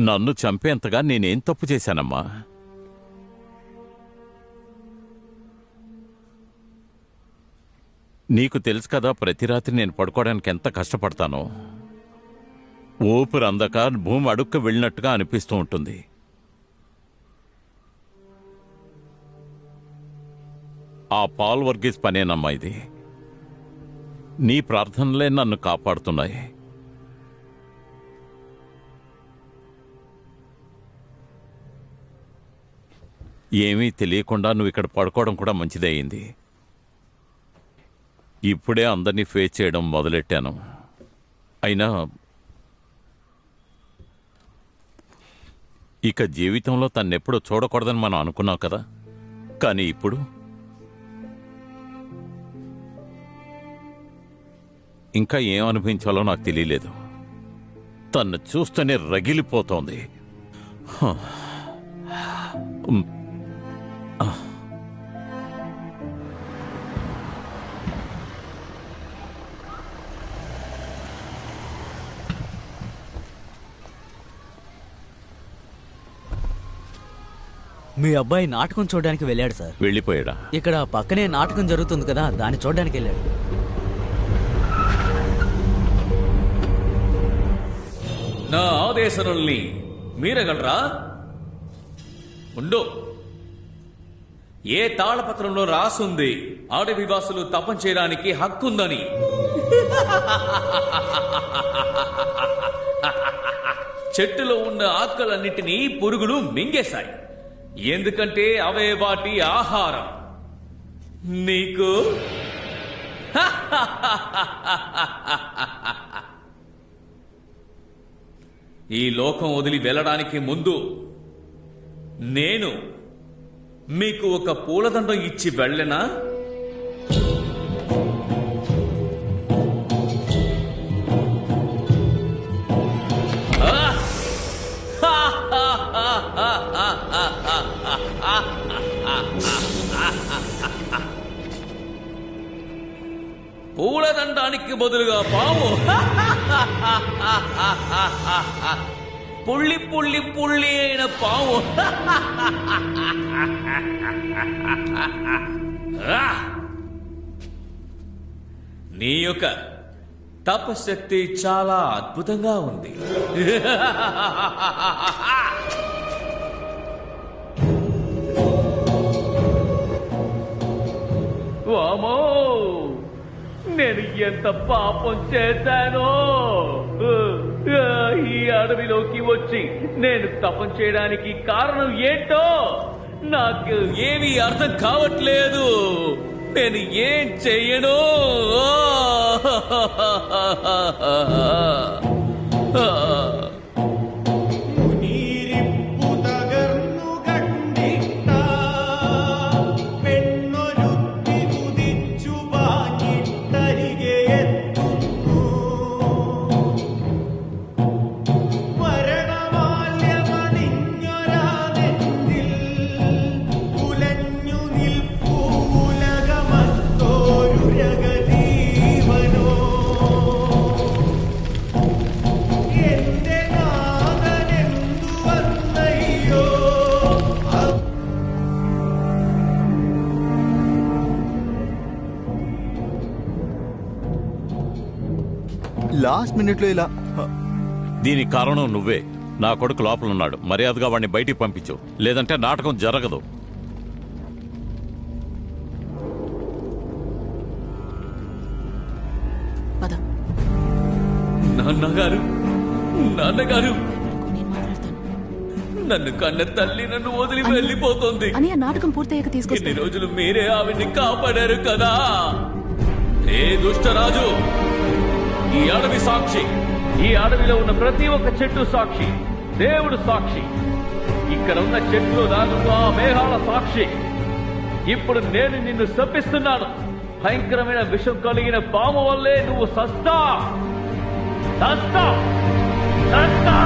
నన్ను చంపేంతగా నేనేం తప్పు చేశానమ్మా? నీకు తెలుసు కదా, ప్రతి రాత్రి నేను పడుకోవడానికి ఎంత కష్టపడతానో. ఊపిరి అందక భూమి అడుక్కు వెళ్ళినట్టుగా అనిపిస్తూ ఉంటుంది. ఆ పాల్ వర్గీస్ పనేనమ్మా ఇది. నీ ప్రార్థనలే నన్ను కాపాడుతున్నాయి. ఏమీ తెలియకుండా నువ్వు ఇక్కడ పడుకోవడం కూడా మంచిదే అయింది. ఇప్పుడే అందరినీ ఫేస్ చేయడం మొదలెట్టాను. అయినా ఇక జీవితంలో తన్నెప్పుడూ చూడకూడదని మనం అనుకున్నాం కదా. కానీ ఇప్పుడు ఇంకా ఏం అనుభవించాలో నాకు తెలియలేదు. తన్ను చూస్తేనే రగిలిపోతోంది. మీ అబ్బాయి నాటకం చూడడానికి వెళ్ళాడు సార్. వెళ్ళిపోయాడా? ఇక్కడ పక్కనే నాటకం జరుగుతుంది కదా, దాన్ని చూడడానికి వెళ్ళాడు. నా ఆదేశాలని మీరగలరా? ఉండు. ఏ తాళపత్రంలో రాసుంది ఆడవివాసులు తపం చేయడానికి హక్కుందని? చెట్టులో ఉన్న ఆకులన్నిటినీ పురుగులు మింగేశాయి, ఎందుకంటే అవే వాటి ఆహారం. నీకు ఈ లోకం వదిలి వెళ్ళడానికి ముందు నేను మీకు ఒక పూలదండం ఇచ్చి వెళ్ళనా? పూలదండానికి బదులుగా పాము. పుల్లి పుల్లి పుల్లి అయిన పాము. నీ యొక్క తపశక్తి చాలా అద్భుతంగా ఉంది. వామో, నేను ఎంత పాపం చేశానో! ఈ అడవిలోకి వచ్చి నేను తపం చేయడానికి కారణం ఏంటో నాకు ఏమీ అర్థం కావట్లేదు. నేను ఏం చెయ్యను? లాస్ట్ మినిట్లో ఇలా దీనికి కారణం నువ్వే. నా కొడుకు లోపల ఉన్నాడు. మర్యాదగా వాడిని బయటికి పంపించు, లేదంటే నాటకం జరగదు. పద. నాన్నగారు, నాన్నగారు, నేను మాట్లాడతాను. నన్ను కన్న తల్లి నన్ను వదిలి వెళ్ళిపోతుంది. అని ఆ నాటకం పూర్తయ్యాక ఇన్ని తీసుకొస్తాను. రోజులు మీరే ఆవిడ్ని కాపాడారు కదా. ఏ దుష్టరాజు, ఈ అడవి సాక్షి, ఈ అడవిలో ఉన్న ప్రతి ఒక్క చెట్టు సాక్షి, దేవుడు సాక్షి, ఇక్కడ ఉన్న చెట్లు దాగున్న ఆ మేఘాల సాక్షి. ఇప్పుడు నేను నిన్ను శపిస్తున్నాను. భయంకరమైన విషం కలిగిన పాము వల్లే నువ్వు సస్తా సస్తా సస్తా.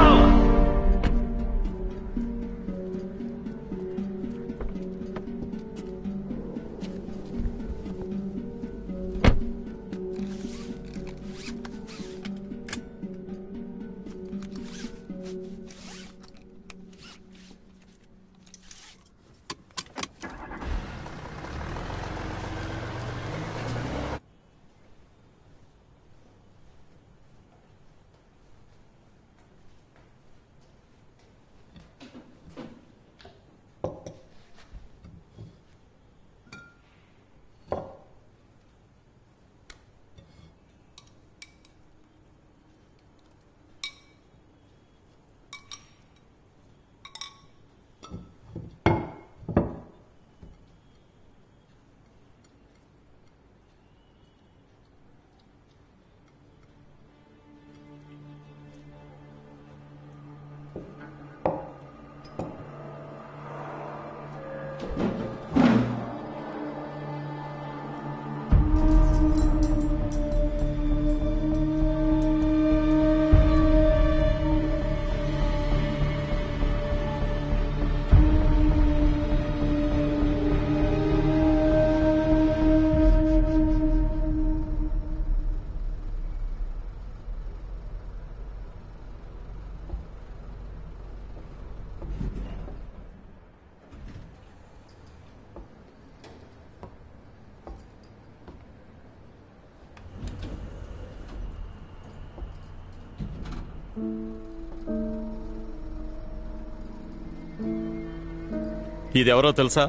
ఇదెవరో తెలుసా?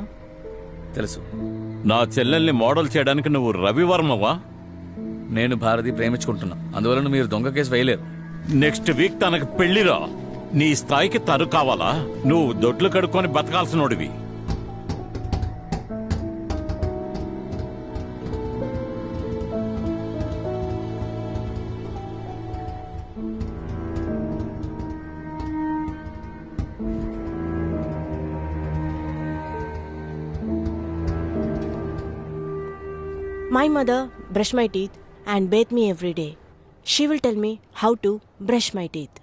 తెలుసు. నా చెల్లెల్ని మోడల్ చేయడానికి నువ్వు రవివర్మవా? నేను భారతి ప్రేమించుకుంటున్నా, అందువలన మీరు దొంగ కేసు వేయలేరు. నెక్స్ట్ వీక్ తనకు పెళ్లిరా. నీ స్థాయికి తరు కావాలా? నువ్వు దొడ్లు కడుక్కొని బతకాల్సినోడివి. My mother brush my teeth and bathe me every day. She will tell me how to brush my teeth.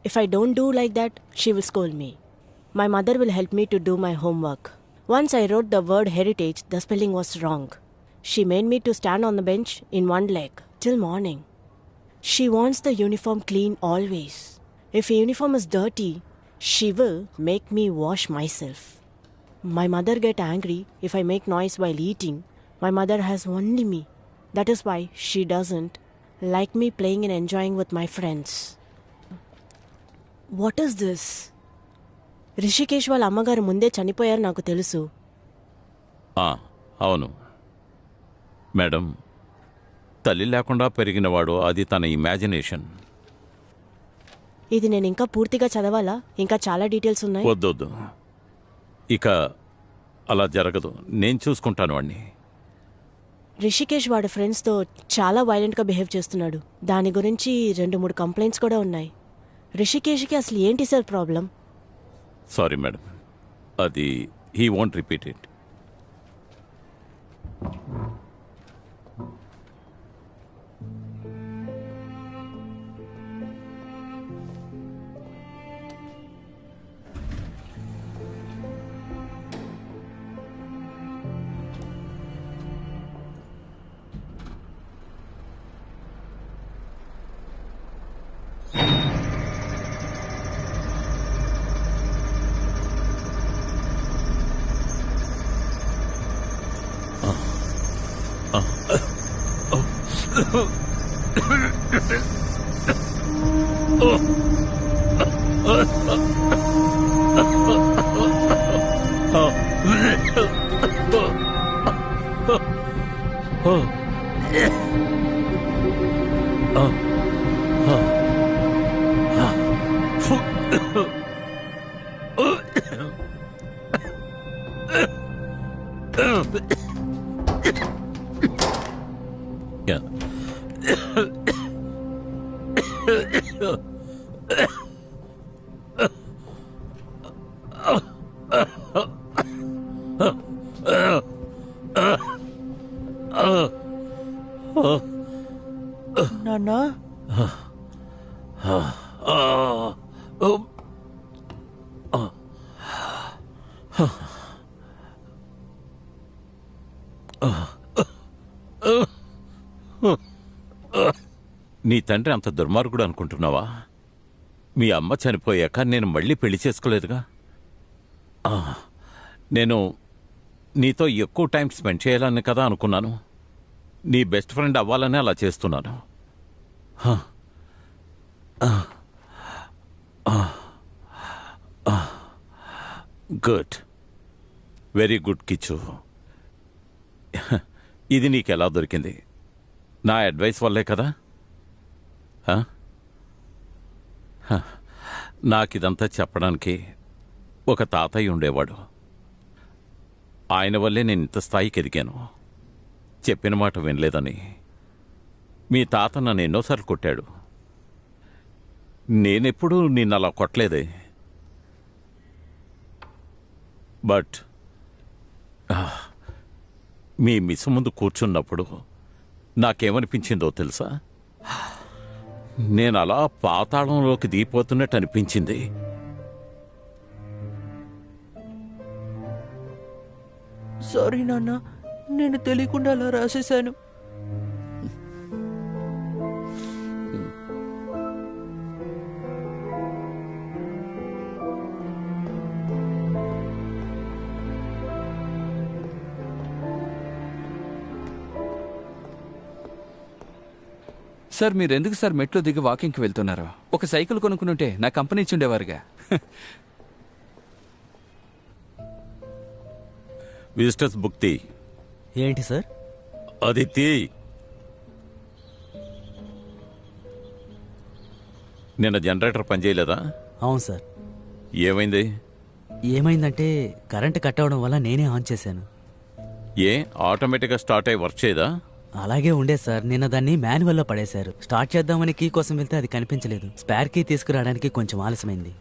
If I don't do like that, she will scold me. My mother will help me to do my homework. Once I wrote the word heritage, the spelling was wrong. She made me to stand on the bench in one leg till morning. She wants the uniform clean always. If a uniform is dirty, she will make me wash myself. My mother get angry if I make noise while eating. My mother has only me. That is why she doesn't like me playing and enjoying with my friends. What is this? Rishikesh వాళ్ళ అమ్మగారు ముందే చనిపోయారు నాకు తెలుసు. అవును madam, తల్లి లేకుండా పెరిగినవాడు, అది తన ఇమాజినేషన్. ఇది నేను ఇంకా పూర్తిగా చదవాలా? ఇంకా చాలా డీటెయిల్స్ ఉన్నాయి. వద్దొద్దు, ఇక అలా జరగదు. నేను చూసుకుంటాను వాడిని. రిషికేష్ వాడి ఫ్రెండ్స్తో చాలా వైలెంట్గా బిహేవ్ చేస్తున్నాడు. దాని గురించి 2-3 కంప్లైంట్స్ కూడా ఉన్నాయి. రిషికేష్కి అసలు ఏంటి సార్ ప్రాబ్లం? సారీ మేడం, అది హీ వోంట్ రిపీట్ ఇట్. నాన్నా, నీ తండ్రి అంత దుర్మార్గుడు అనుకుంటున్నావా? మీ అమ్మ చనిపోయాక నేను మళ్ళీ పెళ్లి చేసుకోలేదుగా. నేను నీతో ఎక్కువ టైం స్పెండ్ చేయాలని కదా అనుకున్నాను. నీ బెస్ట్ ఫ్రెండ్ అవ్వాలని అలా చేస్తున్నాను. Good, very good Kichu. ఇది నీకెలా దొరికింది? నా అడ్వైస్ వల్లే కదా. నాకిదంతా చెప్పడానికి ఒక తాతయ్య ఉండేవాడు. ఆయన వల్లే నేను ఇంత స్థాయికి ఎదిగాను. చెప్పిన మాట వినలేదని మీ తాత నన్ను ఎన్నోసార్లు కొట్టాడు. నేనెప్పుడూ నిన్ను అలా కొట్టలేదే. బట్ మీ మిస్ ముందు కూర్చున్నప్పుడు నాకేమనిపించిందో తెలుసా? నేను అలా పాతాళంలోకి దిగిపోతున్నట్టు అనిపించింది. సారీ నాన్న, నేను తెలియకుండా అలా రాసేశాను. సార్, మీరెందుకు సార్ మెట్లు దిగి వాకింగ్కి వెళ్తున్నారు? ఒక సైకిల్ కొనుక్కునుంటే నా కంపెనీ ఇచ్చి ఉండేవారుగా. విజిటర్స్ బుక్ తీ. ఏంటి సార్? అది తీ. నిన్న జనరేటర్ పనిచేయలేదా? అవును సార్. ఏమైంది? ఏమైందంటే కరెంట్ కట్ అవడం వల్ల నేనే ఆన్ చేశాను. ఏ ఆటోమేటిక్గా స్టార్ట్ అయ్యి వర్క్ చేయదా? అలాగే ఉండే సార్. నిన్న దాన్ని మాన్యువల్లో పడేశారు. స్టార్ట్ చేద్దామని కీ కోసం వెళ్తే అది కనిపించలేదు. స్పేర్ కీ తీసుకురావడానికి కొంచెం ఆలస్యమైంది.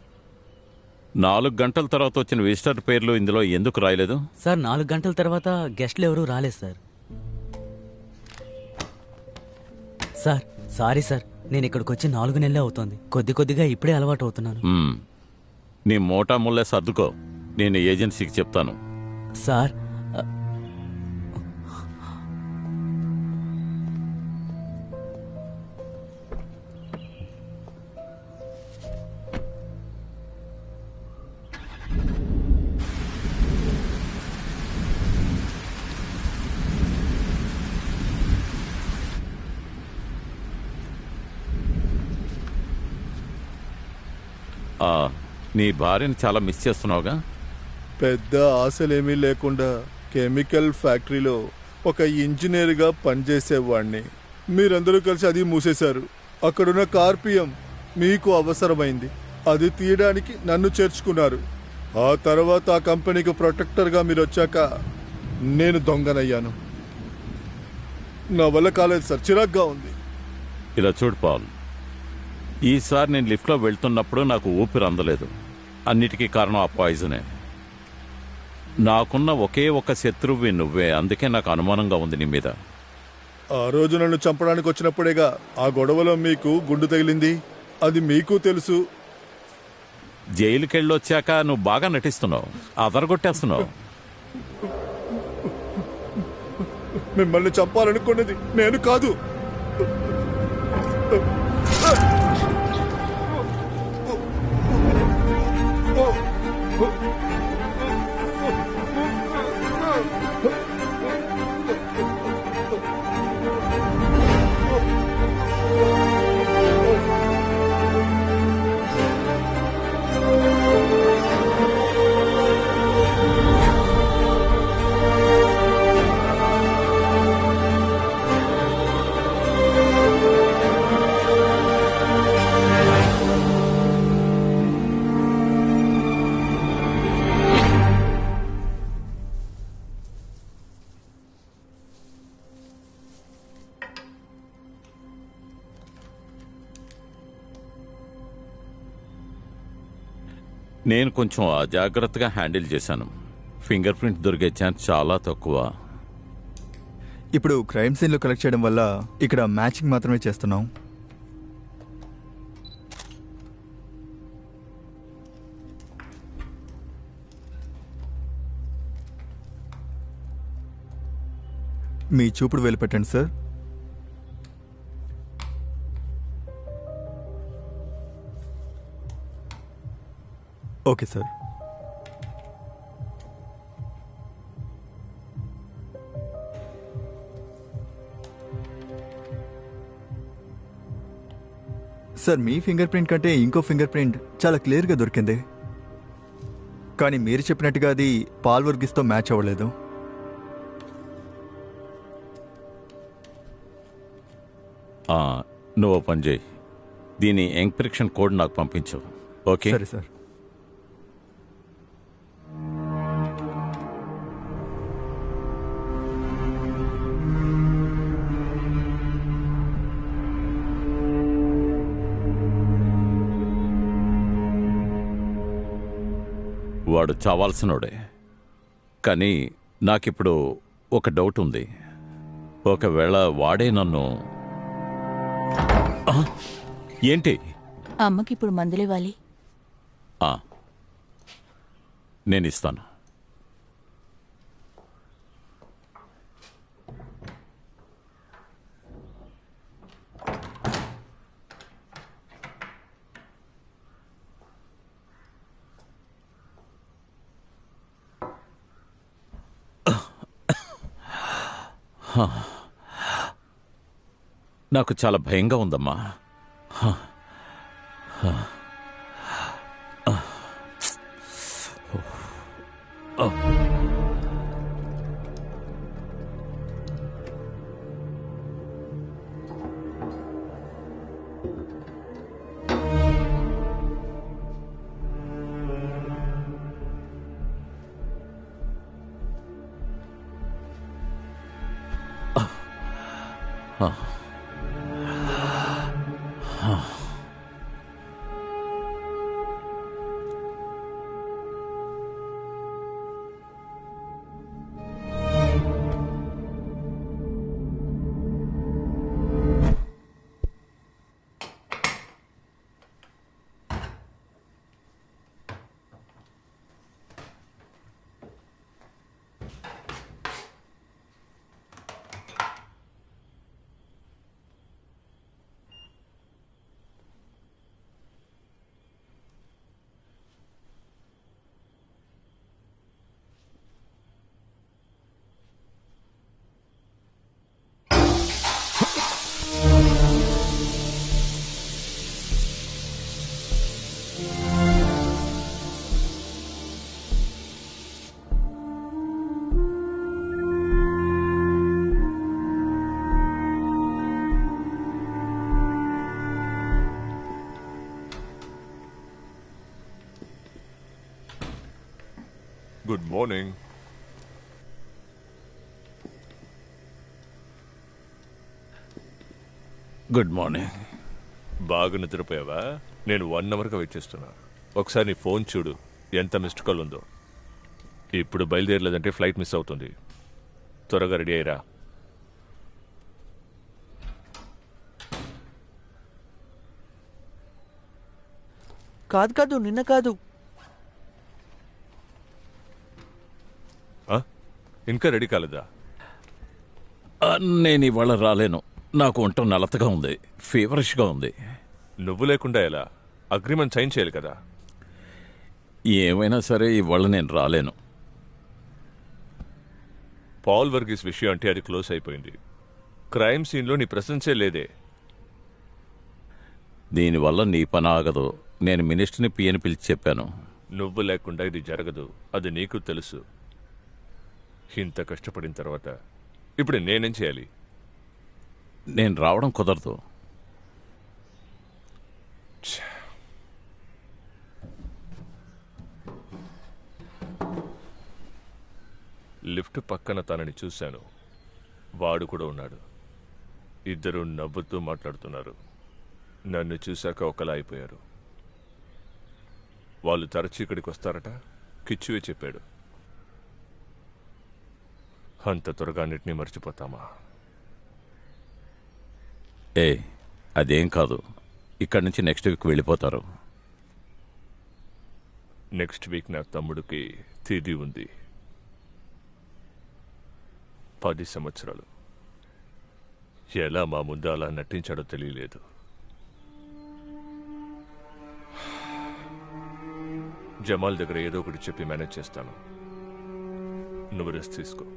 4 గంటల తర్వాత వచ్చిన విజిటర్ పేర్లు ఇందులో ఎందుకు రాయలేదు? సార్, 4 గంటల తర్వాత గెస్ట్లు ఎవరూ రాలేదు సార్. Sir, sorry sir. నేను ఇక్కడికి వచ్చి 4 నెలలే అవుతోంది. కొద్దిగా ఇప్పుడే అలవాటు అవుతున్నాను. నీ మోటా ముల్లే సర్దుకో. నేను ఏజెన్సీకి చెప్తాను. సార్, ఆ, నీ భార్యని చాలా మిస్ చేస్తున్నావుగా. పెద్ద ఆశలేమీ లేకుండా కెమికల్ ఫ్యాక్టరీలో ఒక ఇంజనీర్గా పనిచేసేవాడిని. మీరందరూ కలిసి అది మూసేశారు. అక్కడున్న కార్పియం మీకు అవసరమైంది, అది తీయడానికి నన్ను చేర్చుకున్నారు. ఆ తర్వాత ఆ కంపెనీకి ప్రొటెక్టర్గా మీరు వచ్చాక నేను దొంగనయ్యాను. నా వల్ల కాలేదు సార్, చిరాగ్గా ఉంది. ఇలా చూడు పాల్, ఈసారి నేను లిఫ్ట్లో వెళ్తున్నప్పుడు నాకు ఊపిరి అందలేదు. అన్నిటికీ కారణం ఆ పాయిజనే. నాకున్న ఒకే ఒక శత్రువు నువ్వే, అందుకే నాకు అనుమానంగా ఉంది నీ మీద. ఆ రోజు నన్ను చంపడానికి వచ్చినప్పుడేగా ఆ గొడవలో మీకు గుండు తగిలింది. అది మీకు తెలుసు. జైలుకెళ్ళొచ్చాక నువ్వు బాగా నటిస్తున్నావు, అదరగొట్టేస్తున్నావు. మిమ్మల్ని చంపాలనుకున్నది నేను కాదు. నేను కొంచెం అజాగ్రత్తగా హ్యాండిల్ చేశాను. ఫింగర్ ప్రింట్ దొరికే ఛాన్స్ చాలా తక్కువ. ఇప్పుడు క్రైమ్ సీన్లో కలెక్ట్ చేయడం వల్ల ఇక్కడ మ్యాచింగ్ మాత్రమే చేస్తున్నాం. మీ చూపుడు వేలు పెట్టండి సార్. Okay sir. సార్, మీ ఫింగర్ ప్రింట్ కంటే ఇంకో ఫింగర్ ప్రింట్ చాలా క్లియర్గా దొరికింది. కానీ మీరు చెప్పినట్టుగా అది పాల్ వర్గీస్తో మ్యాచ్ అవ్వలేదు. నువ్వు పని చేయి, దీని ఎంక్రిప్షన్ కోడ్ నాకు పంపించు. ఓకే సరే సార్. వాడు చావాల్సినోడే. కానీ నాకిప్పుడు ఒక డౌట్ ఉంది. ఒకవేళ వాడే నన్ను... ఏంటి? అమ్మకి ఇప్పుడు మందులివ్వాలి. నేను ఇస్తాను. నాకు చాలా భయంగా ఉందమ్మా. మార్నింగ్. Good morning. బాగా నిద్రపోయావా? నేను 1 అవర్గా వెయిట్ చేస్తున్నా. ఒకసారి నీ ఫోన్ చూడు, ఎంత మిస్డ్ కాల్ ఉందో. ఇప్పుడు బయలుదేరలేదంటే ఫ్లైట్ మిస్ అవుతుంది. త్వరగా రెడీ అయ్యిరా. కాదు నిన్న కాదు. ఇంకా రెడీ కాలేదా? నేను ఇవాళ రాలేను. నాకు ఒంట నలతగా ఉంది, ఫీవరిష్గా ఉంది. నువ్వు లేకుండా ఎలా? అగ్రిమెంట్ సైన్ చేయాలి కదా. ఏమైనా సరే ఇవాళ నేను రాలేను. పాల్ వర్గీస్ విషయం అంటే అది క్లోజ్ అయిపోయింది. క్రైమ్ సీన్లో నీ ప్రెసెన్సే లేదే. దీనివల్ల నీ పని ఆగదు. నేను మినిస్టర్ని పియని పిలిచి చెప్పాను. నువ్వు లేకుండా ఇది జరగదు, అది నీకు తెలుసు. ఇంత కష్టపడిన తర్వాత ఇప్పుడు నేనేం చేయాలి? నేను రావడం కుదరదు. లిఫ్ట్ పక్కన తనని చూశాను. వాడు కూడా ఉన్నాడు. ఇద్దరు నవ్వుతూ మాట్లాడుతున్నారు. నన్ను చూశాక ఒకలా అయిపోయారు. వాళ్ళు తరచు ఇక్కడికి వస్తారట. కిచ్చువే చెప్పాడు. అంత త్వరగా అన్నిటినీ మర్చిపోతామా? అదేం కాదు. ఇక్కడి నుంచి నెక్స్ట్ వీక్ వెళ్ళిపోతారు. నెక్స్ట్ వీక్ నా తమ్ముడికి తేదీ ఉంది. 10 సంవత్సరాలు. ఎలా మా ముందు అలా నటించాడో తెలియలేదు. జమాల్ దగ్గర ఏదో ఒకటి చెప్పి మేనేజ్ చేస్తాను. నువ్వు రెస్ట్ తీసుకో.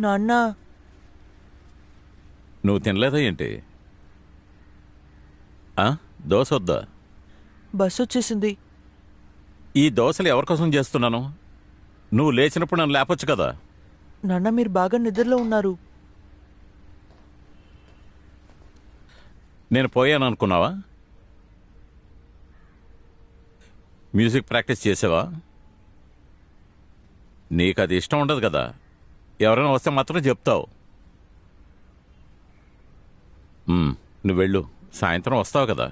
నాన్న, నువ్వు తినలేదా ఏంటి? దోశ వద్దా? బస్ వచ్చేసింది. ఈ దోశలు ఎవరి కోసం చేస్తున్నాను? నువ్వు లేచినప్పుడు నన్ను లేపొచ్చు కదా. నాన్న, మీరు బాగా నిద్రలో ఉన్నారు. నేను పోయాను అనుకున్నావా? మ్యూజిక్ ప్రాక్టీస్ చేసావా? నీకు అది ఇష్టం ఉండదు కదా. ఎవరైనా వస్తే మాత్రం చెప్తావు. నువ్వు వెళ్ళు, సాయంత్రం వస్తావు కదా.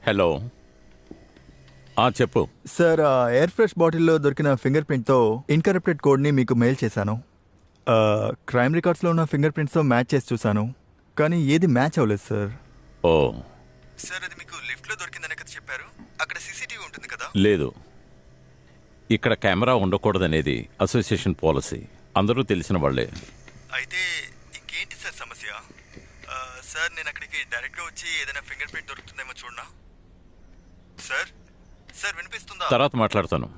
హలో, చెప్పు సార్. ఎయిర్ ఫ్రెష్ బాటిల్లో దొరికిన ఫింగర్ ప్రింట్తో ఇన్కరప్టెడ్ కోడ్ని మీకు మెయిల్ చేశాను. క్రైమ్ రికార్డ్స్లో ఉన్న ఫింగర్ ప్రింట్స్తో మ్యాచ్ చేసి చూశాను, కానీ ఏది మ్యాచ్ అవ్వలేదు సార్. ఓ సార్, అది మీకు లిఫ్ట్లో దొరికిందనే కదా చెప్పారు. అక్కడ సీసీటీవీ ఉంటుంది కదా? లేదు, ఇక్కడ కెమెరా ఉండకూడదనేది అసోసియేషన్ పాలసీ. అందరూ తెలిసిన వాళ్ళే. అయితే ఇంకేంటి సార్ సమస్య? సార్ నేను అక్కడికి డైరెక్ట్గా వచ్చి ఏదైనా ఫింగర్ ప్రింట్ దొరుకుతుందేమో చూడనా? సార్ సార్ వినిపిస్తుందా? తర్వాత మాట్లాడతాను.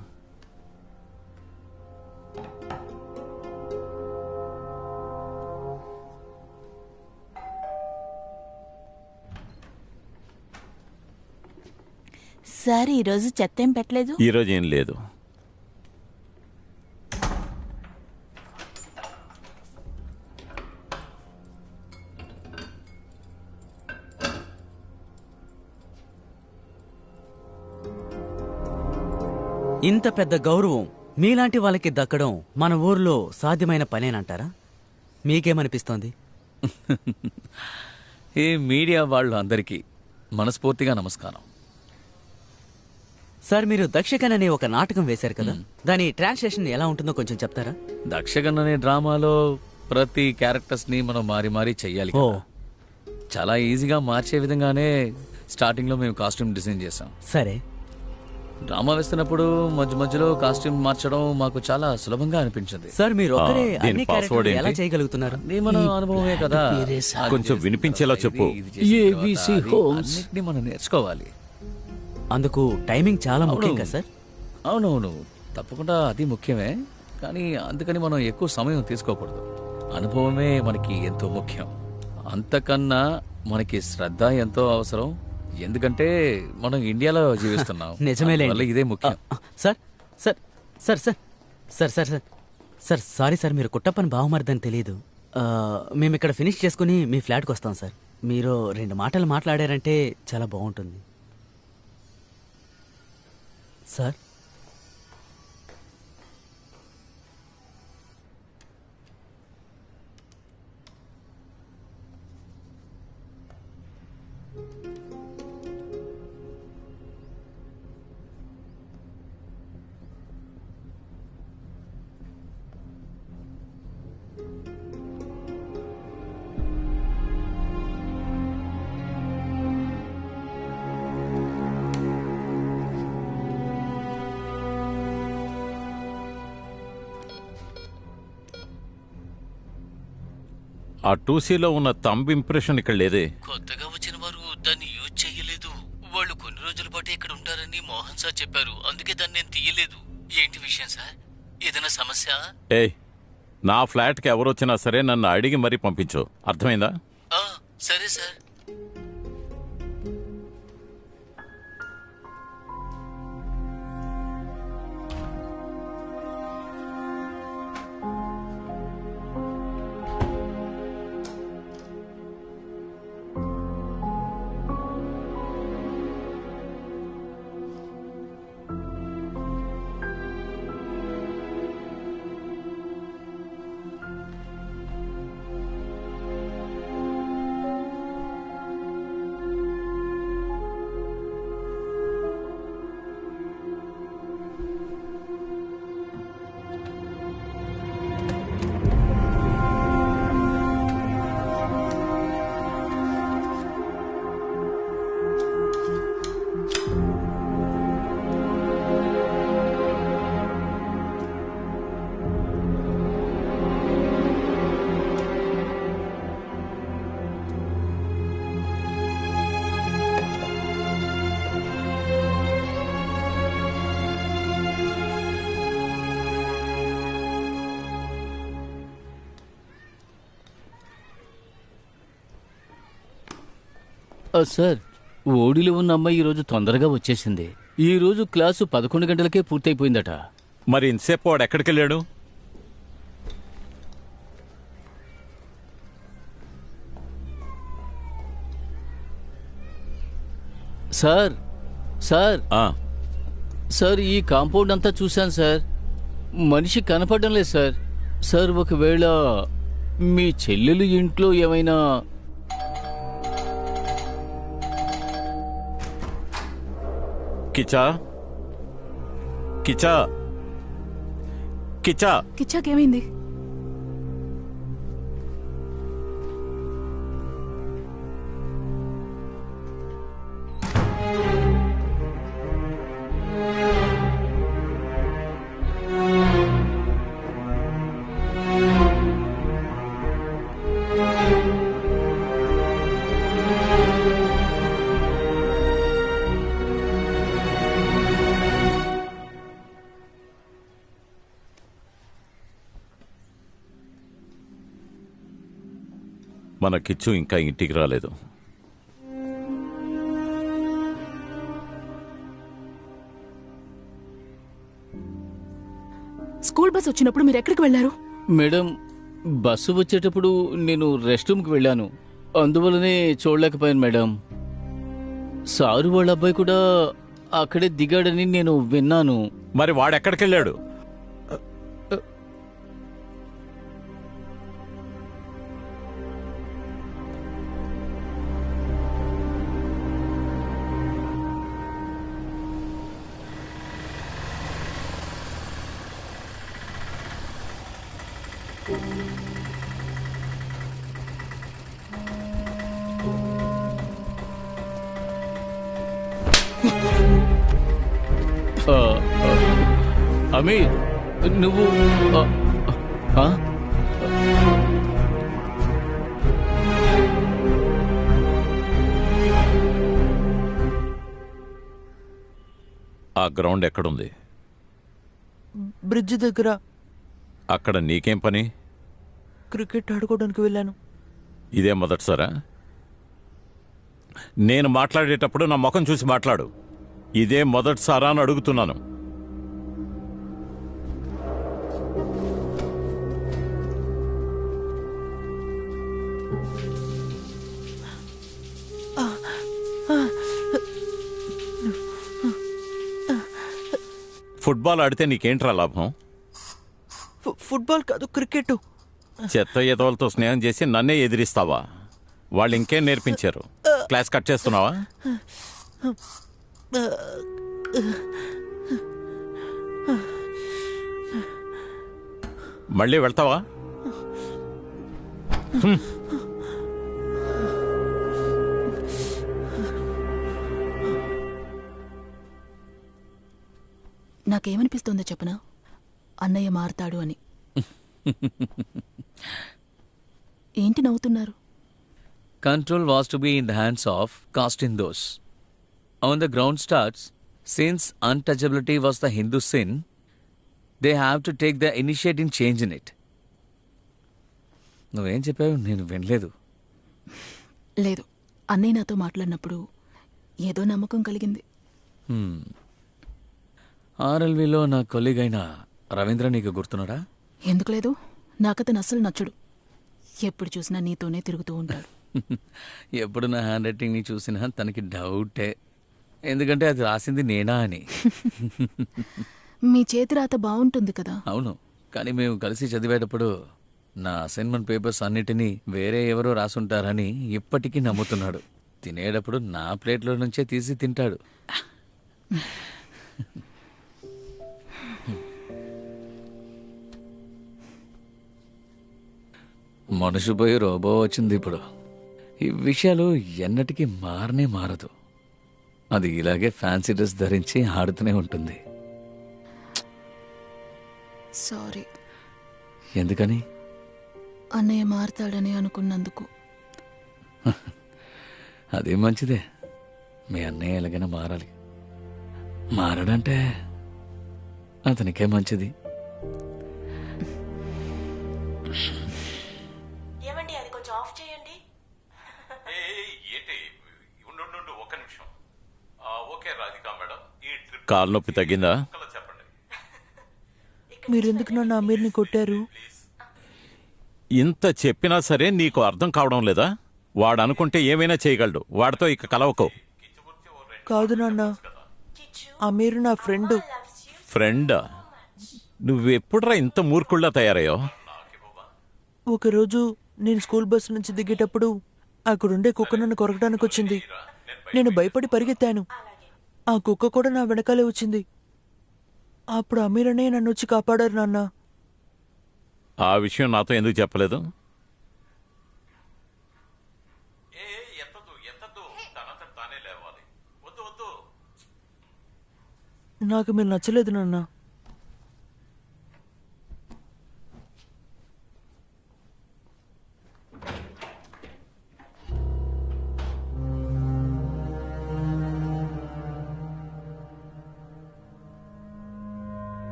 సార్ ఈరోజు చెత్త ఏం పెట్టలేదు. ఈరోజు ఏం లేదు. ఇంత పెద్ద గౌరవం మీలాంటి వాళ్ళకి దక్కడం మన ఊర్లో సాధ్యమైన పనేనంటారా? మీకేమనిపిస్తోంది? ఈ మీడియా వాళ్ళు అందరికీ మనస్ఫూర్తిగా నమస్కారం. సార్ మీరు దక్షకన్ అనే ఒక నాటకం వేశారు కదా, దాని ట్రాన్స్లేషన్ ఎలా ఉంటుందో కొంచెం చెప్తారా? దక్షగన్ అనే డ్రామాలో ప్రతి క్యారెక్టర్స్ ని మనం మారి మారి చెయ్యాలి కదా. చాలా ఈజీగా మార్చే విధంగానే స్టార్టింగ్ లో మేము కాస్ట్యూమ్ డిజైన్ చేసాం. సరే, డ్రామా వేస్తున్నప్పుడు మధ్య మధ్యలో కాస్ట్యూమ్ మార్చడం మాకు చాలా సులభంగా అనిపించింది. సార్ మీరు ఒక్కరే దీని అన్ని password క్యారెక్టర్లు ఎలా ఏంటి? చేయగలుగుతున్నారు? ఇది మన అనుభవమే కదా. కొంచెం వినిపించేలా చెప్పు. అన్నిటినీ మనం నేర్చుకోవాలి. అందుకు టైమింగ్ చాలా ముఖ్యం కదా సార్? అవునవును, తప్పకుండా అది ముఖ్యమే. కానీ అందుకని మనం ఎక్కువ సమయం తీసుకోకూడదు. అనుభవమే మనకి ఎంతో ముఖ్యం. అంతకన్నా మనకి శ్రద్ధ ఎంతో అవసరం. ఎందుకంటే మనం ఇండియాలో జీవిస్తున్నాం. నిజమేలే. అందువల్ల ఇదే ముఖ్యం. Sir sir sir sir sir sir sir sir sorry sir, మీరు కుట్టప్పని బావమరిదని తెలియదు. మేము ఇక్కడ ఫినిష్ చేసుకుని మీ ఫ్లాట్కి వస్తాం సార్. మీరు 2 మాటలు మాట్లాడారంటే చాలా బాగుంటుంది సార్. ఆ 2Cలో ఉన్న థంబ్ ఇంప్రెషన్ ఇక్కడ లేదే. కొత్తగా వచ్చిన వారు దాన్ని యూజ్ చేయలేదు. వాళ్ళు కొన్ని రోజుల పాటు ఇక్కడ ఉంటారని మోహన్ సార్ చెప్పారు. అందుకే దాన్ని నేను తీయలేదు. ఏంటి విషయం సార్? ఏదైనా సమస్య? ఏయ్, నా ఫ్లాట్కి ఎవరొచ్చినా సరే నన్ను అడిగి మరీ పంపించు, అర్థమైందా? సరే సార్. సార్, ఓడిలో ఉన్న అమ్మాయి ఈరోజు తొందరగా వచ్చేసింది. ఈరోజు క్లాసు 11 గంటలకే పూర్తయిపోయిందట. మరి ఇంతసేపు వాడు ఎక్కడికి వెళ్ళాడు? సార్ సార్ సార్, ఈ కాంపౌండ్ అంతా చూశాను సార్. మనిషి కనపడడం లేదు సార్. సార్, ఒకవేళ మీ చెల్లెలు ఇంట్లో ఏమైనా... కిచా కిచా కిచా కిచ్చాకేమైంది? మన కిచ్చు ఇంకా ఇంటికి రాలేదు. స్కూల్ బస్ వచ్చినప్పుడు మీరు ఎక్కడికి వెళ్ళారు? మేడం, బస్సు వచ్చేటప్పుడు నేను రెస్ట్ రూమ్కి వెళ్ళాను, అందువల్లనే చూడలేకపోయాను మేడం. సారు వాళ్ళ అబ్బాయి కూడా అక్కడే దిగాడని నేను విన్నాను. మరి వాడెక్కడికెళ్ళాడు? అమీర్, నువ్వు ఆ గ్రౌండ్ ఎక్కడుంది? బ్రిడ్జ్ దగ్గర. అక్కడ నీకేం పని? క్రికెట్ ఆడుకోవడానికి వెళ్ళాను. ఇదే మొదటిసారా? నేను మాట్లాడేటప్పుడు నా ముఖం చూసి మాట్లాడు. ఇదే మొదటిసారా అని అడుగుతున్నాను. ఫుట్బాల్ ఆడితే నీకేంట్రా లాభం? ఫుట్బాల్ కాదు, క్రికెట్. చెత్త ఎదవలతో స్నేహం చేసి నన్నే ఎదిరిస్తావా? వాళ్ళు ఇంకేం నేర్పించారు? క్లాస్ కట్ చేస్తున్నావా? మళ్ళీ వెళ్తావా? నాకేమనిపిస్తుందో చెప్పనా, అన్నయ్య మారతాడు అని. ఏంటి నవ్వుతున్నారు? Control was to be in the hands of Castindos. On the ground starts, since untouchability was the Hindu sin, they have to take the initiative in changing it. నువ్వేం చెప్పావు? నేను వినలేదు. లేదు, అన్నయ్య నాతో మాట్లాడినప్పుడు ఏదో నమ్మకం కలిగింది. ఆర్ఎల్వీలో నా కొలీగ్ అయిన రవీంద్ర నీకు గుర్తున్నాడా? ఎందుకు లేదు, నాకతను అస్సలు నచ్చడు. ఎప్పుడు చూసినా నీతోనే తిరుగుతూ ఉంటాడు. ఎప్పుడు నా హ్యాండ్ రైటింగ్ని చూసినా తనకి డౌటే, ఎందుకంటే అది రాసింది నేనా అని. మీ చేతి రాత బాగుంటుంది కదా. అవును, కానీ మేము కలిసి చదివేటప్పుడు నా అసైన్మెంట్ పేపర్స్ అన్నిటినీ వేరే ఎవరో రాసుంటారని ఇప్పటికీ నమ్ముతున్నాడు. తినేటప్పుడు నా ప్లేట్లో నుంచే తీసి తింటాడు. మనిషి పోయి రోబో వచ్చింది ఇప్పుడు. ఈ విషయాలు ఎన్నటికీ మారనే మారదు. అది ఇలాగే ఫ్యాన్సీ డ్రెస్ ధరించి ఆడుతూనే ఉంటుంది. సారీ. ఎందుకని? అన్నయ్య మారతాడని అనుకున్నందుకు. అది మంచిదే. మీ అన్నయ్య ఎలాగైనా మారాలి. మారడంటే అతనికే మంచిది. ఏమండి, అది కొంచెం ఆఫ్ చేయండి. కాలు నొప్పి తగ్గిందా? మీరెందుకు నన్ను అమీర్ని కొట్టారు? ఇంత చెప్పినా సరే నీకు అర్థం కావడం లేదా? వాడు అనుకుంటే ఏమైనా చేయగలడు. వాడితో ఇక కలవకో. కాదు నాన్న, అమీర్ నా ఫ్రెండ్. ఫ్రెండా? నువ్వెప్పుడురా ఇంత మూర్ఖుల్లా తయారయ్యో? ఒకరోజు నేను స్కూల్ బస్సు నుంచి దిగేటప్పుడు అక్కడుండే కుక్క నన్ను కొరకడానికి వచ్చింది. నేను భయపడి పరిగెత్తాను. ఆ కుక్క కూడా నా వెనకాలే వచ్చింది. అప్పుడు అమీర్ అనే నన్ను వచ్చి కాపాడారు నాన్న. ఆ విషయం నాతో ఎందుకు చెప్పలేదు? నాకు మీరు నచ్చలేదు నాన్న.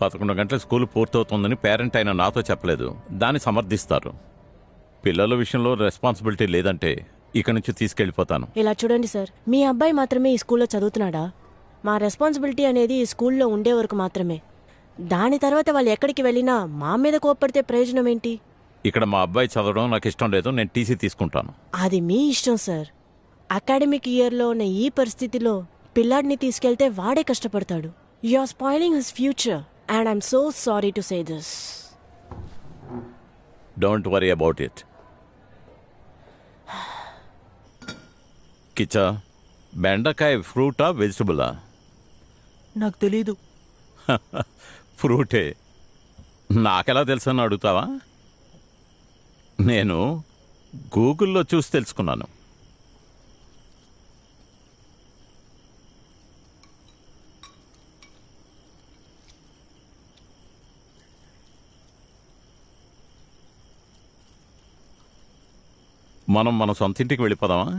11 గంటల స్కూల్ పూర్తవుతుందని పేరెంట్ అయిన నాతో చెప్పలేదు. దాన్ని సమర్థిస్తారు. పిల్లల విషయంలో రెస్పాన్సిబిలిటీ లేదంటే ఇక్కడి నుంచి తీసుకెళ్ళిపోతాను. ఇలా చూడండి సార్, మీ అబ్బాయి మాత్రమే ఈ స్కూల్లో చదువుతున్నాడా? మా రెస్పాన్సిబిలిటీ అనేది ఈ స్కూల్లో ఉండే వరకు మాత్రమే. దాని తర్వాత వాళ్ళు ఎక్కడికి వెళ్ళినా మా మీద కోప్పడితే ప్రయోజనం ఏంటి? ఇక్కడ మా అబ్బాయి చదవడం నాకు ఇష్టం లేదు. నేను టీసీ తీసుకుంటాను. అది మీ ఇష్టం సార్. అకాడమిక్ ఇయర్లో ఉన్న ఈ పరిస్థితిలో పిల్లాడిని తీసుకెళ్తే వాడే కష్టపడతాడు. You are spoiling his future and I'm so sorry to say this. Don't worry about it. Kichcha, బెండకాయ ఫ్రూటా వెజిటబులా? నాకు తెలీదు. ఫ్రూటే. నాకెలా తెలుసని అడుగుతావా? నేను గూగుల్లో చూసి తెలుసుకున్నాను. మనం మన సొంత ఇంటికి వెళ్ళిపోదామా?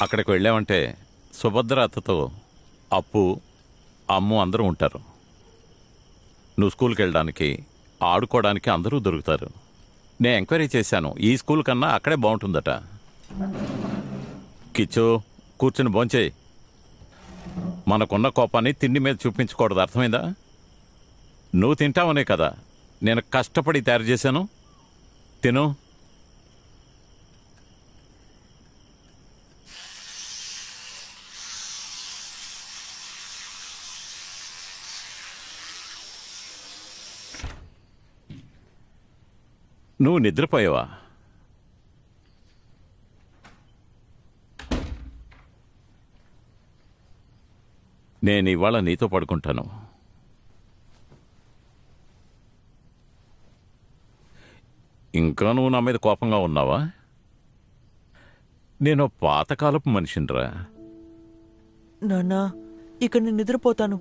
అక్కడికి వెళ్ళామంటే సుభద్ర అత్తతో అప్పు, అమ్ము అందరూ ఉంటారు. నువ్వు స్కూల్కి వెళ్ళడానికి, ఆడుకోవడానికి అందరూ దొరుకుతారు. నేను ఎంక్వైరీ చేశాను. ఈ స్కూల్ కన్నా అక్కడే బాగుంటుందట. కిచ్చు, కూర్చుని భోంచేయి. మనకున్న కోపాన్ని తిండి మీద చూపించకూడదు, అర్థమైందా? నువ్వు తింటావనే కదా నేను కష్టపడి తయారు చేశాను. తిను. నువ్వు నిద్రపోయావా? నేను ఇవాళ నీతో పడుకుంటాను. ఇంకా నువ్వు నా మీద కోపంగా ఉన్నావా? నేను పాతకాలపు మనిషినిరా. నాన్నా, ఇక్కడ నేను నిద్రపోతాను.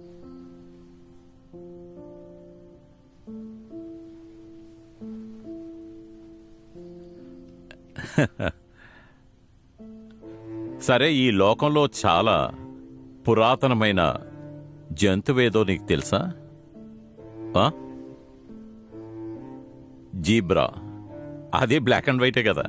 సరే, ఈ లోకంలో చాలా పురాతనమైన జంతువేదో నీకు తెలుసా? జీబ్రా. అది బ్లాక్ అండ్ వైటే కదా.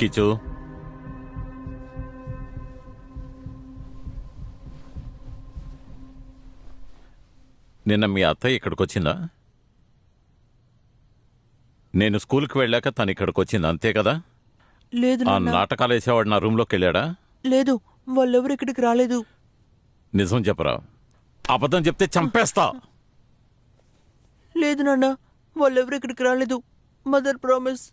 కిచు, నిన్న మీ అత్తయ్య ఇక్కడికి వచ్చిందా? నేను స్కూల్కి వెళ్ళాక తను ఇక్కడికి వచ్చింది, అంతే కదా? లేదు ఆ నాన్న. నాటకాలు వేసేవాడు నా రూమ్లోకి వెళ్ళాడా? లేదు, వాళ్ళెవరు ఇక్కడికి రాలేదు. నిజం చెప్పరా? అబద్ధం చెప్తే చంపేస్తా. లేదు నాన్న, వాళ్ళెవరు ఇక్కడికి రాలేదు. Mother promise.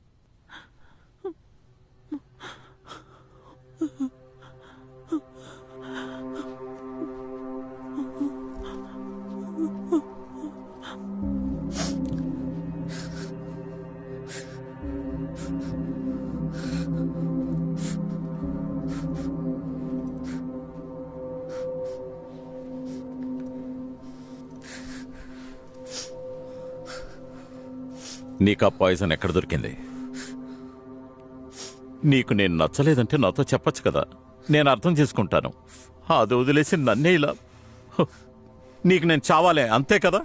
నీకు ఆ పాయిజన్ ఎక్కడ దొరికింది? నీకు నేను నచ్చలేదంటే నాతో చెప్పచ్చు కదా, నేను అర్థం చేసుకుంటాను. అది వదిలేసి నన్నే ఇలా. నీకు నేను చావాలే, అంతే కదా?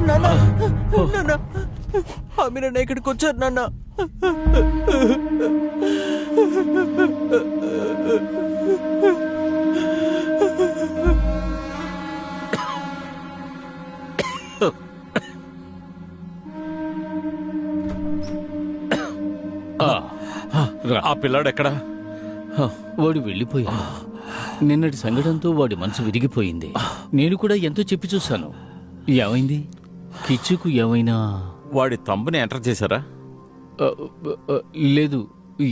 నాన్న, నాన్న, అమీరన్న ఇక్కడికి వచ్చారు నాన్న. ఆ పిల్లాడు ఎక్కడా? వాడు వెళ్ళిపోయాడు. నిన్నటి సంఘటనతో వాడి మనసు విరిగిపోయింది. నేను కూడా ఎంతో చెప్పి చూశాను. ఏమైంది? కిచ్చుకు ఏమైనా? వాడి తంబుని ఎంటర్ చేశారా? లేదు.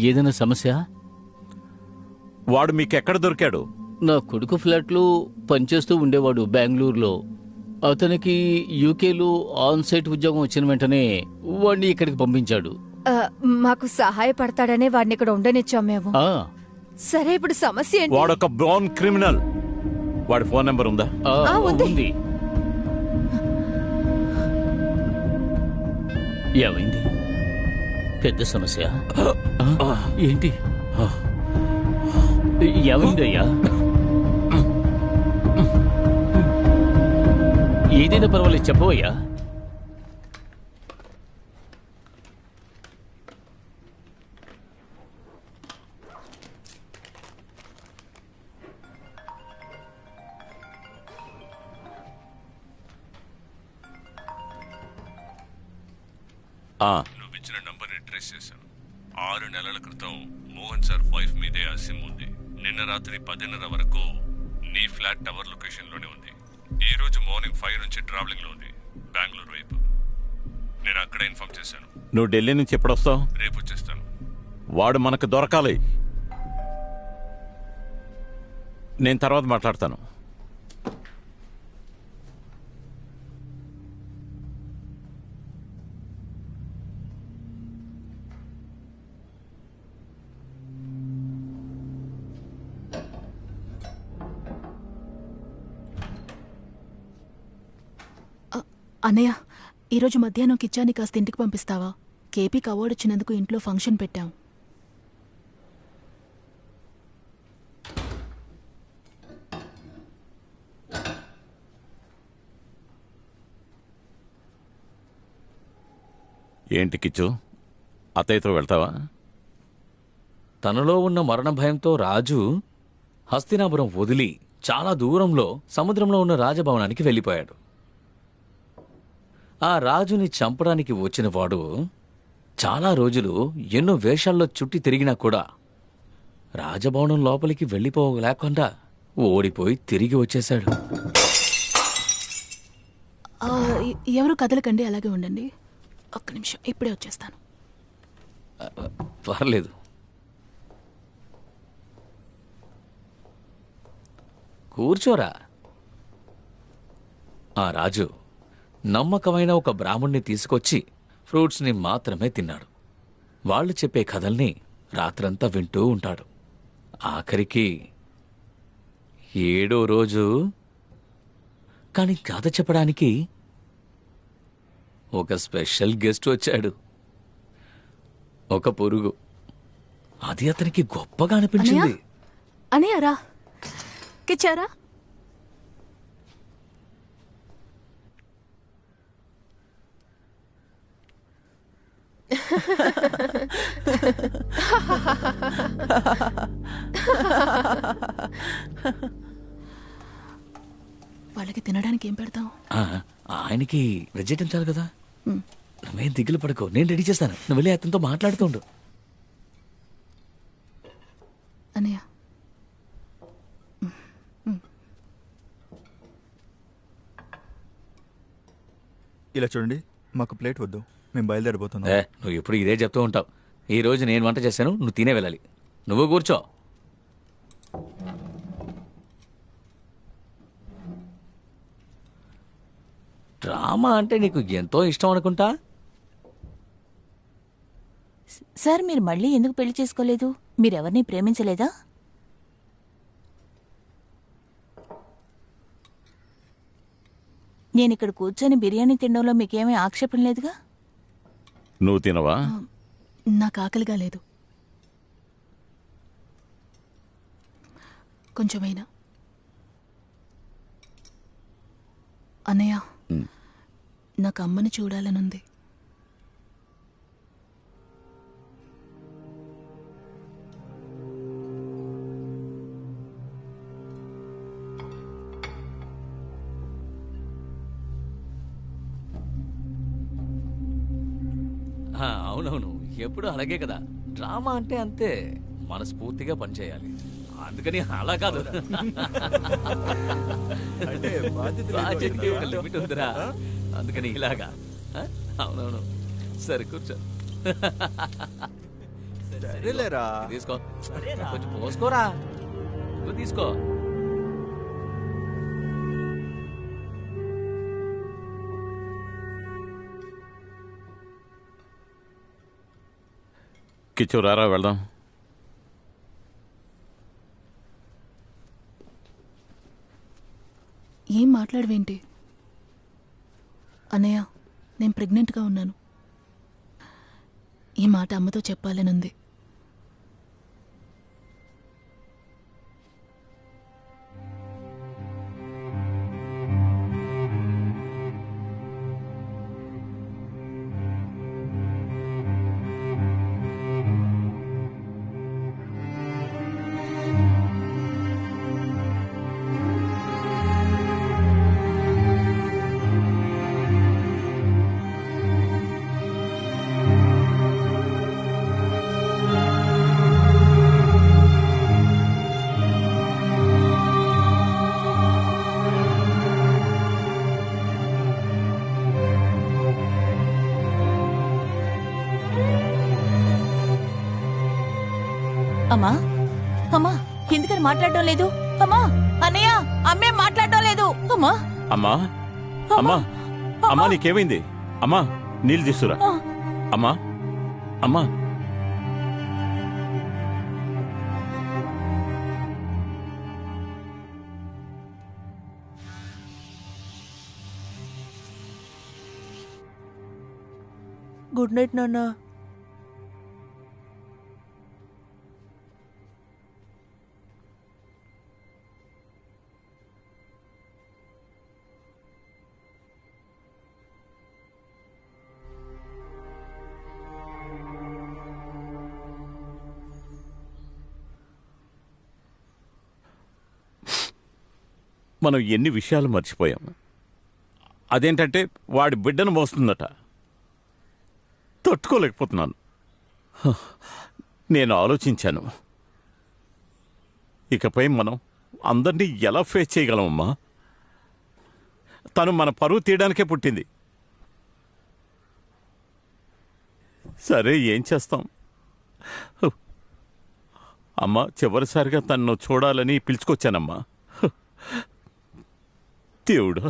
ఏదైనా సమస్య? వాడు మీకెక్కడ దొరికాడు? నా కొడుకు ఫ్లాట్లో పనిచేస్తూ ఉండేవాడు బెంగళూరులో. అతనికి యూకేలో ఆన్ సైట్ ఉద్యోగం వచ్చిన వెంటనే వాడిని ఇక్కడికి పంపించాడు. మాకు సహాయపడతాడనే వాడిని ఇక్కడ ఉండనిచ్చాం మేము. సరే, ఇప్పుడు సమస్య ఏంటి? వాడొక బ్రౌన్ క్రిమినల్. వాడి ఫోన్ నెంబర్ ఉందా? ఉంది. ఏమైంది? పెద్ద సమస్య ఏంటి? ఏమైందయ్యా? ఏదైనా పర్వాలేదు, చెప్పవయ్యా. నువ్విచ్చిన నంబర్ని ట్రేస్ చేశాను. 6 నెలల క్రితం మోహన్ సార్ వైఫ్ మీదే ఆ సిమ్ ఉంది. నిన్న రాత్రి 10:30 వరకు నీ ఫ్లాట్ టవర్ లొకేషన్లోనే ఉంది. ఈ రోజు మార్నింగ్ 5 నుంచి ట్రావెలింగ్లో ఉంది బెంగళూరు వైపు. నేను అక్కడే ఇన్ఫార్మ్ చేశాను. నువ్వు ఢిల్లీ నుంచి ఎప్పుడు వస్తావు? రేపు వచ్చేస్తాను. వాడు మనకు దొరకాలి. నేను తర్వాత మాట్లాడతాను. అన్నయ్య, ఈరోజు మధ్యాహ్నం కిచ్చాని కాస్త ఇంటికి పంపిస్తావా? కేపీకి అవార్డు వచ్చినందుకు ఇంట్లో ఫంక్షన్ పెట్టాం. ఏంటి కిచ్చు, అత్తయ్యతో వెళ్తావా? తనలో ఉన్న మరణ భయంతో రాజు హస్తినాపురం వదిలి చాలా దూరంలో సముద్రంలో ఉన్న రాజభవనానికి వెళ్ళిపోయాడు. ఆ రాజుని చంపడానికి వచ్చిన వాడు చాలా రోజులు ఎన్నో వేషాల్లో చుట్టి తిరిగినా కూడా రాజభవనం లోపలికి వెళ్ళిపోలేకుండా ఓడిపోయి తిరిగి వచ్చేశాడు. ఎవరు కదలకండి, అలాగే ఉండండి. ఒక్క నిమిషం, ఇప్పుడే వచ్చేస్తాను. పర్లేదు. కూర్చోరా. ఆ రాజు నమ్మకమైన ఒక బ్రాహ్మణ్ణి తీసుకొచ్చి ఫ్రూట్స్ని మాత్రమే తిన్నాడు. వాళ్ళు చెప్పే కథల్ని రాత్రంతా వింటూ ఉంటాడు. ఆఖరికి 7వ రోజు కాని కథ చెప్పడానికి ఒక స్పెషల్ గెస్ట్ వచ్చాడు. ఒక పురుగు. అది అతనికి గొప్పగా అనిపించింది. అన్నయ్య రా. కిచ్చారా? వాళ్ళకి తినడానికి ఏం పెడతాం? ఆయనకి వెజ్ ఐటమ్ చాలు కదా. నువ్వేం దిగులు పడుకో, నేను రెడీ చేస్తాను. నువ్వు వెళ్ళి అతనితో మాట్లాడుతుండు. అన్నయ్య, ఇలా చూడండి, మాకు ప్లేట్ వద్దు, మేము బయలుదేరిపోతున్నాం. నువ్వు ఎప్పుడు ఇదే చెప్తూ ఉంటావు. ఈ రోజు నేను వంట చేశాను, నువ్వు తినే వెళ్ళాలి. నువ్వు కూర్చో. డ్రామా అంటే నీకు ఎంతో ఇష్టం అనుకుంటా. సార్, మీరు మళ్ళీ ఎందుకు పెళ్లి చేసుకోలేదు? మీరెవరిని ప్రేమించలేదా? నేను ఇక్కడ కూర్చొని బిర్యానీ తినడంలో మీకేమీ ఆక్షేపం లేదుగా? నువ్వు తినవా? నాకు ఆకలిగా లేదు. కొంచెమైనా. అన్నయ్య, నాకు అమ్మని చూడాలనుంది. అవునవును, ఎప్పుడు అలాగే కదా. డ్రామా అంటే అంతే, మనస్ఫూర్తిగా పనిచేయాలి. అందుకని అలా కాదు, బాధ్యతకి ఒక లిమిట్ ఉందిరా. అందుకని ఇలాగా. అవునవును, సరే కూర్చో. సరేలేరా, తీసుకో, కొంచెం పోసుకోరా. తీసుకో. కిచో రారా వెళ్దాం. ఏం మాట్లాడవేంటి? అన్నయ్య, నేను ప్రెగ్నెంట్గా ఉన్నాను. ఈ మాట అమ్మతో చెప్పాలనుంది. అమ్మా, అమ్మా, ఎందుకని మాట్లాడడం లేదు? అమ్మా, అన్నయ్య, అమ్మే మాట్లాడడం లేదు. అమ్మా, అమ్మా, అమ్మా, అమ్మా, నీకేమైంది? అమ్మా, నీళ్ళు తీసుకురా. అమ్మా, అమ్మా. గుడ్ నైట్ నాన్న. మనం ఎన్ని విషయాలు మర్చిపోయాం. అదేంటంటే వాడి బిడ్డను మోస్తుందట. తట్టుకోలేకపోతున్నాను. నేను ఆలోచించాను, ఇకపై మనం అందరినీ ఎలా ఫేస్ చేయగలమమ్మా? తను మన పరువు తీయడానికే పుట్టింది. సరే, ఏం చేస్తాం? అమ్మా, చివరిసారిగా తన్ను చూడాలని పిలుచుకొచ్చానమ్మా. దేవుడా,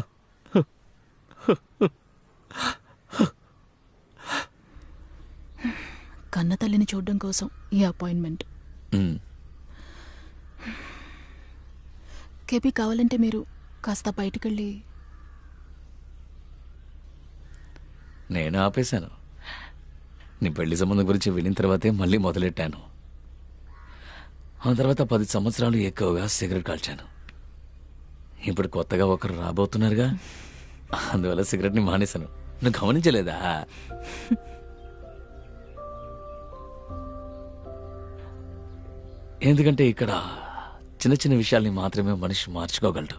కన్న తల్లిని చూడడం కోసం ఈ అపాయింట్మెంట్. కేపీ, కావాలంటే మీరు కాస్త బయటికెళ్ళి. నేను ఆపేశాను. నీ పెళ్లి సంబంధం గురించి వినిన తర్వాతే మళ్ళీ మొదలెట్టాను. ఆ తర్వాత 10 సంవత్సరాలు ఎక్కువగా సిగరెట్ కాల్చాను. ఇప్పుడు కొత్తగా ఒకరు రాబోతున్నారుగా, అందువల్ల సిగరెట్ని మానేశాను. నువ్వు గమనించలేదా? ఎందుకంటే ఇక్కడ చిన్న చిన్న విషయాల్ని మాత్రమే మనిషి మార్చుకోగలడు.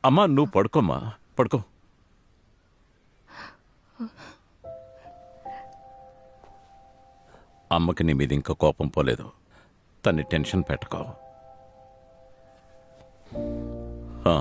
అమ్మా నువ్వు పడుకోమ్మా, పడుకో. అమ్మకి నీ మీద ఇంకా కోపం పోలేదు. తన్ని టెన్షన్ పెట్టుకో. ఆ.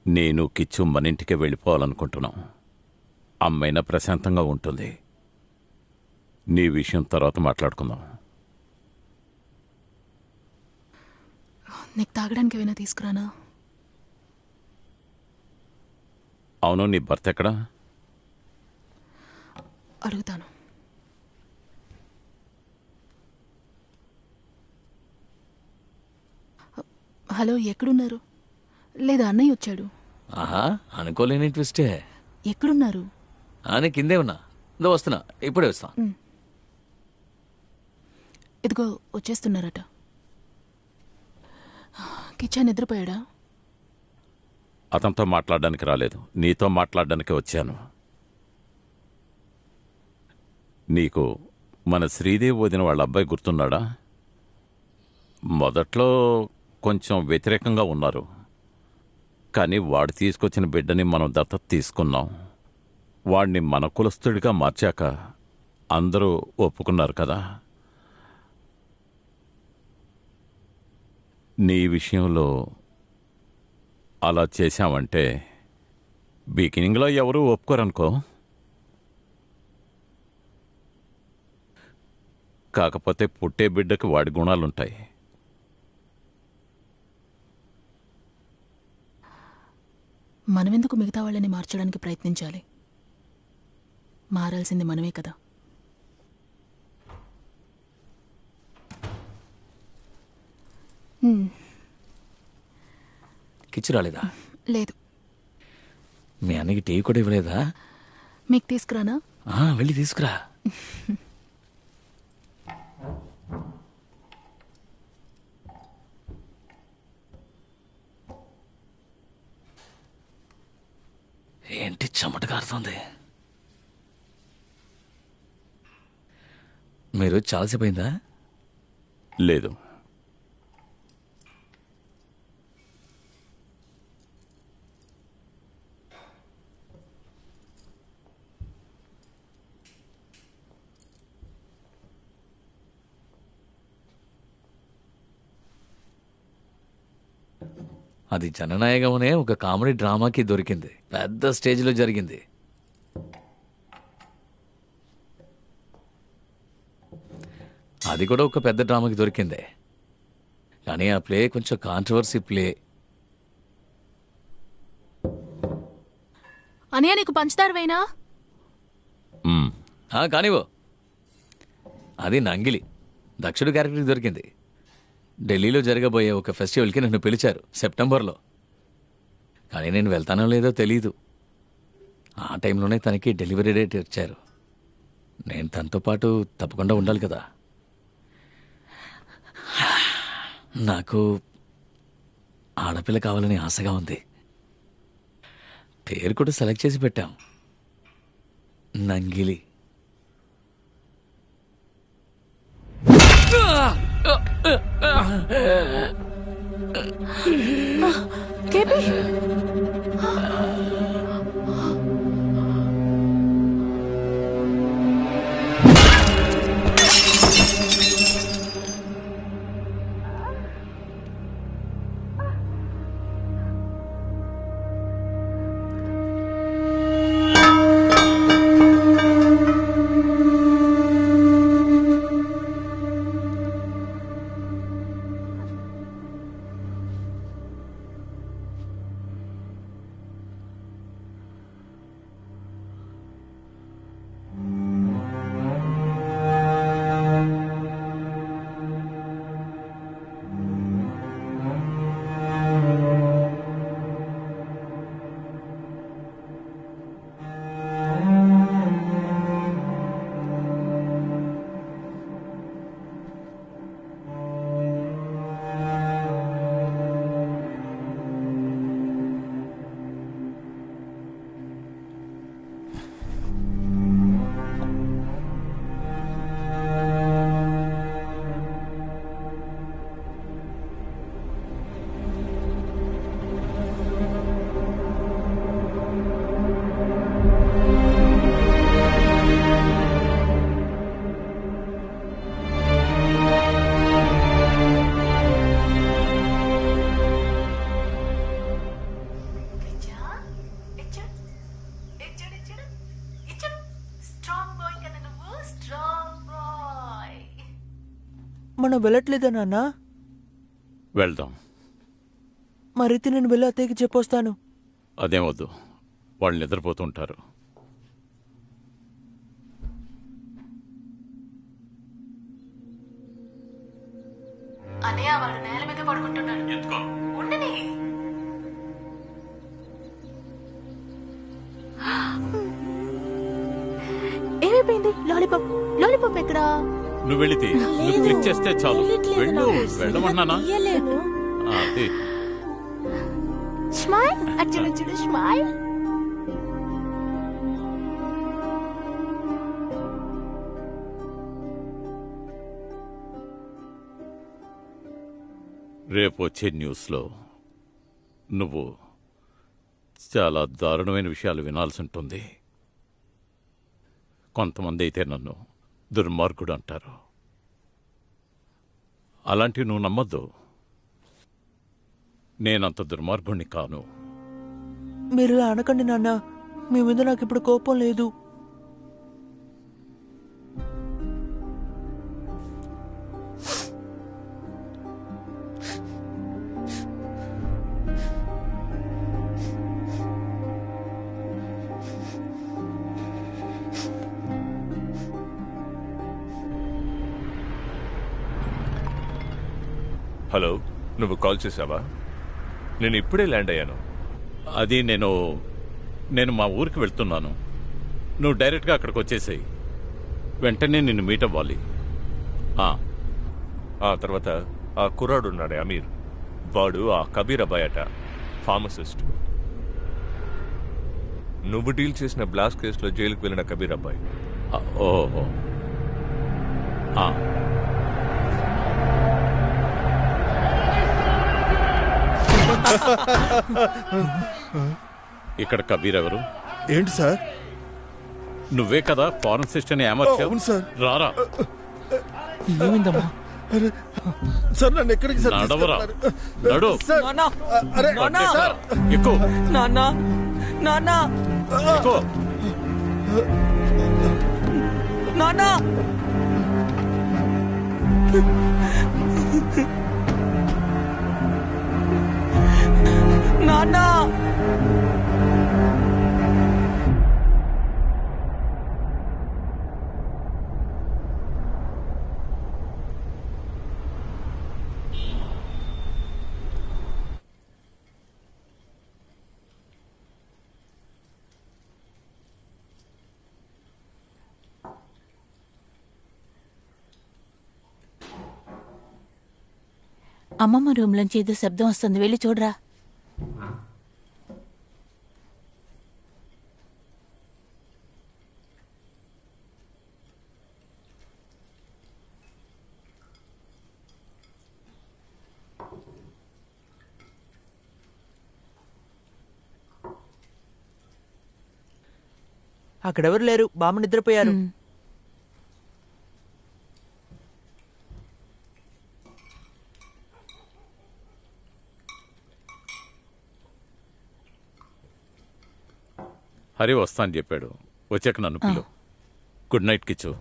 నేను కిచ్చు మన ఇంటికి వెళ్ళిపోవాలనుకుంటున్నాం. అమ్మైనా ప్రశాంతంగా ఉంటుంది. నీ విషయం తర్వాత మాట్లాడుకుందాం. నీకు తాగడానికి ఏమైనా తీసుకురానా? అవును, నీ భర్త ఎక్కడా? అడుగుతాను. హలో, ఎక్కడున్నారు? లేదా అన్నయ్య వచ్చాడు. ఆహా, అనుకోలేని ట్విస్టే. ఎక్కడున్నారు? ఆయన కిందే ఉన్నా. ఇదో వస్తున్నా, ఇప్పుడే వస్తా. ఇదిగో వచ్చేస్తున్నారట. కిచెన్ నిద్రపోయాడా? అతనితో మాట్లాడడానికి రాలేదు, నీతో మాట్లాడడానికి వచ్చాను. నీకు మన శ్రీదేవి వదిన వాళ్ళ అబ్బాయి గుర్తున్నాడా? మొదట్లో కొంచెం వ్యతిరేకంగా ఉన్నారు, కానీ వాడు తీసుకొచ్చిన బిడ్డని మనం దత్తత తీసుకున్నాం. వాడిని మన కులస్తుడిగా మార్చాక అందరూ ఒప్పుకున్నారు కదా. నీ విషయంలో అలా చేశామంటే బిగినింగ్లో ఎవరూ ఒప్పుకోరనుకో. కాకపోతే పుట్టే బిడ్డకి వాడి గుణాలుంటాయి. మనమెందుకు మిగతా వాళ్ళని మార్చడానికి ప్రయత్నించాలి? మారాల్సింది మనమే కదా. కిచ్చు రాలేదా? లేదు. మీ అన్నకి టీ కూడా ఇవ్వలేదా? మీకు తీసుకురానా? వెళ్ళి తీసుకురా. ఏంటి చెమట కారుతుంది? మీరు చాలాసేపు అయిందా? లేదు. అది జననాయకమనే ఒక కామెడీ డ్రామాకి దొరికింది. పెద్ద స్టేజ్లో జరిగింది. అది కూడా ఒక పెద్ద డ్రామాకి దొరికింది. కానీ ఆ ప్లే కొంచెం కాంట్రవర్సీ ప్లే. అనయ్య నీకు పంచదార వేయనా? కానివో. అది నంగిలి దక్షుడు క్యారెక్టర్కి దొరికింది. ఢిల్లీలో జరగబోయే ఒక ఫెస్టివల్కి నన్ను పిలిచారు సెప్టెంబర్లో. కానీ నేను వెళ్తానో లేదో తెలీదు. ఆ టైంలోనే తనకి డెలివరీ డేట్ ఇచ్చారు. నేను తనతో పాటు తప్పకుండా ఉండాలి కదా. నాకు ఆడపిల్ల కావాలని ఆశగా ఉంది. పేరు కూడా సెలెక్ట్ చేసి పెట్టాం, నంగిలి. కేపీ మనం వెళ్ళట్లేదా నాన్న? వెళ్దాం. మరైతే నేను వెళ్ళి అత్తయ్యకి చెప్పొస్తాను. అదేం వద్దు, వాళ్ళు నిద్రపోతుంటారు. అనయ్య వాడు నేల మీద పడుకుంటున్నాడు. ఉండని. ఏమైపోయింది? లాలీపాప్ లాలీపాప్ ఎక్కడా? నువ్వు వెళితే నువ్వు క్లిక్ చేస్తే చాలు. వెళ్ళు, వెళ్ళమన్నానా? అదే స్మైల్. అచ్చుడు చూడు స్మైల్. రేపు వచ్చే న్యూస్లో నువ్వు చాలా దారుణమైన విషయాలు వినాల్సి ఉంటుంది. కొంతమంది అయితే నన్ను దుర్మార్గుడు అంటారు. అలాంటివి నువ్వు నమ్మద్దు. నేనంత దుర్మార్గుణ్ణి కాను. మీరు ఇలా అనకండి నాన్న, మీ మీద నాకు ఇప్పుడు కోపం లేదు. హలో, నువ్వు కాల్ చేసావా? నేను ఇప్పుడే ల్యాండ్ అయ్యాను. అది నేను మా ఊరికి వెళ్తున్నాను. నువ్వు డైరెక్ట్గా అక్కడికి వచ్చేసేయి. వెంటనే నిన్ను మీట్ అవ్వాలి. ఆ తర్వాత ఆ కుర్రాడు ఉన్నాడే అమీర్, వాడు ఆ కబీర్ అబ్బాయి అట, ఫార్మసిస్ట్. నువ్వు డీల్ చేసిన బ్లాస్ట్ కేసులో జైలుకు వెళ్ళిన కబీర్ అబ్బాయి. ఓహో, ఆ. ఇక్కడ కబీర్ ఎవరు? ఏంటి సార్? నువ్వే కదా ఫారెన్ సిస్టర్ని ఏమర్చావు? అవును సార్. రారా. ఏమైందమ్మా? సార్ నన్ను ఎక్కడికి సార్ నడవరా. తీసుకెళ్తున్నారు? నడు. సార్, నాన్నా! అరే నాన్నా! సార్, ఎక్కు. నాన్నా! నాన్నా! ఎక్కు. నాన్నా! నాన్నా! అమ్మమ్మ రూమ్లోంచి ఏదో శబ్దం వస్తుంది, వెళ్ళి చూడరా. అక్కడెవరు లేరు, బామ్మ నిద్రపోయారు. హరి వస్తాను చెప్పాడు, వచ్చాక నన్ను పిలు. Good night Kichu.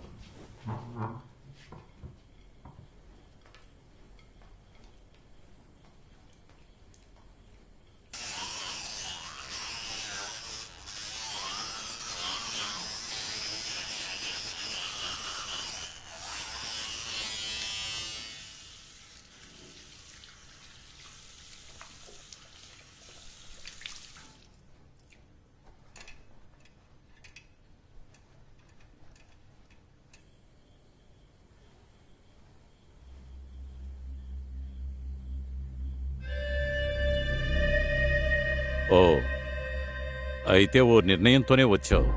ఓ, అయితే ఓ నిర్ణయంతోనే వచ్చావు.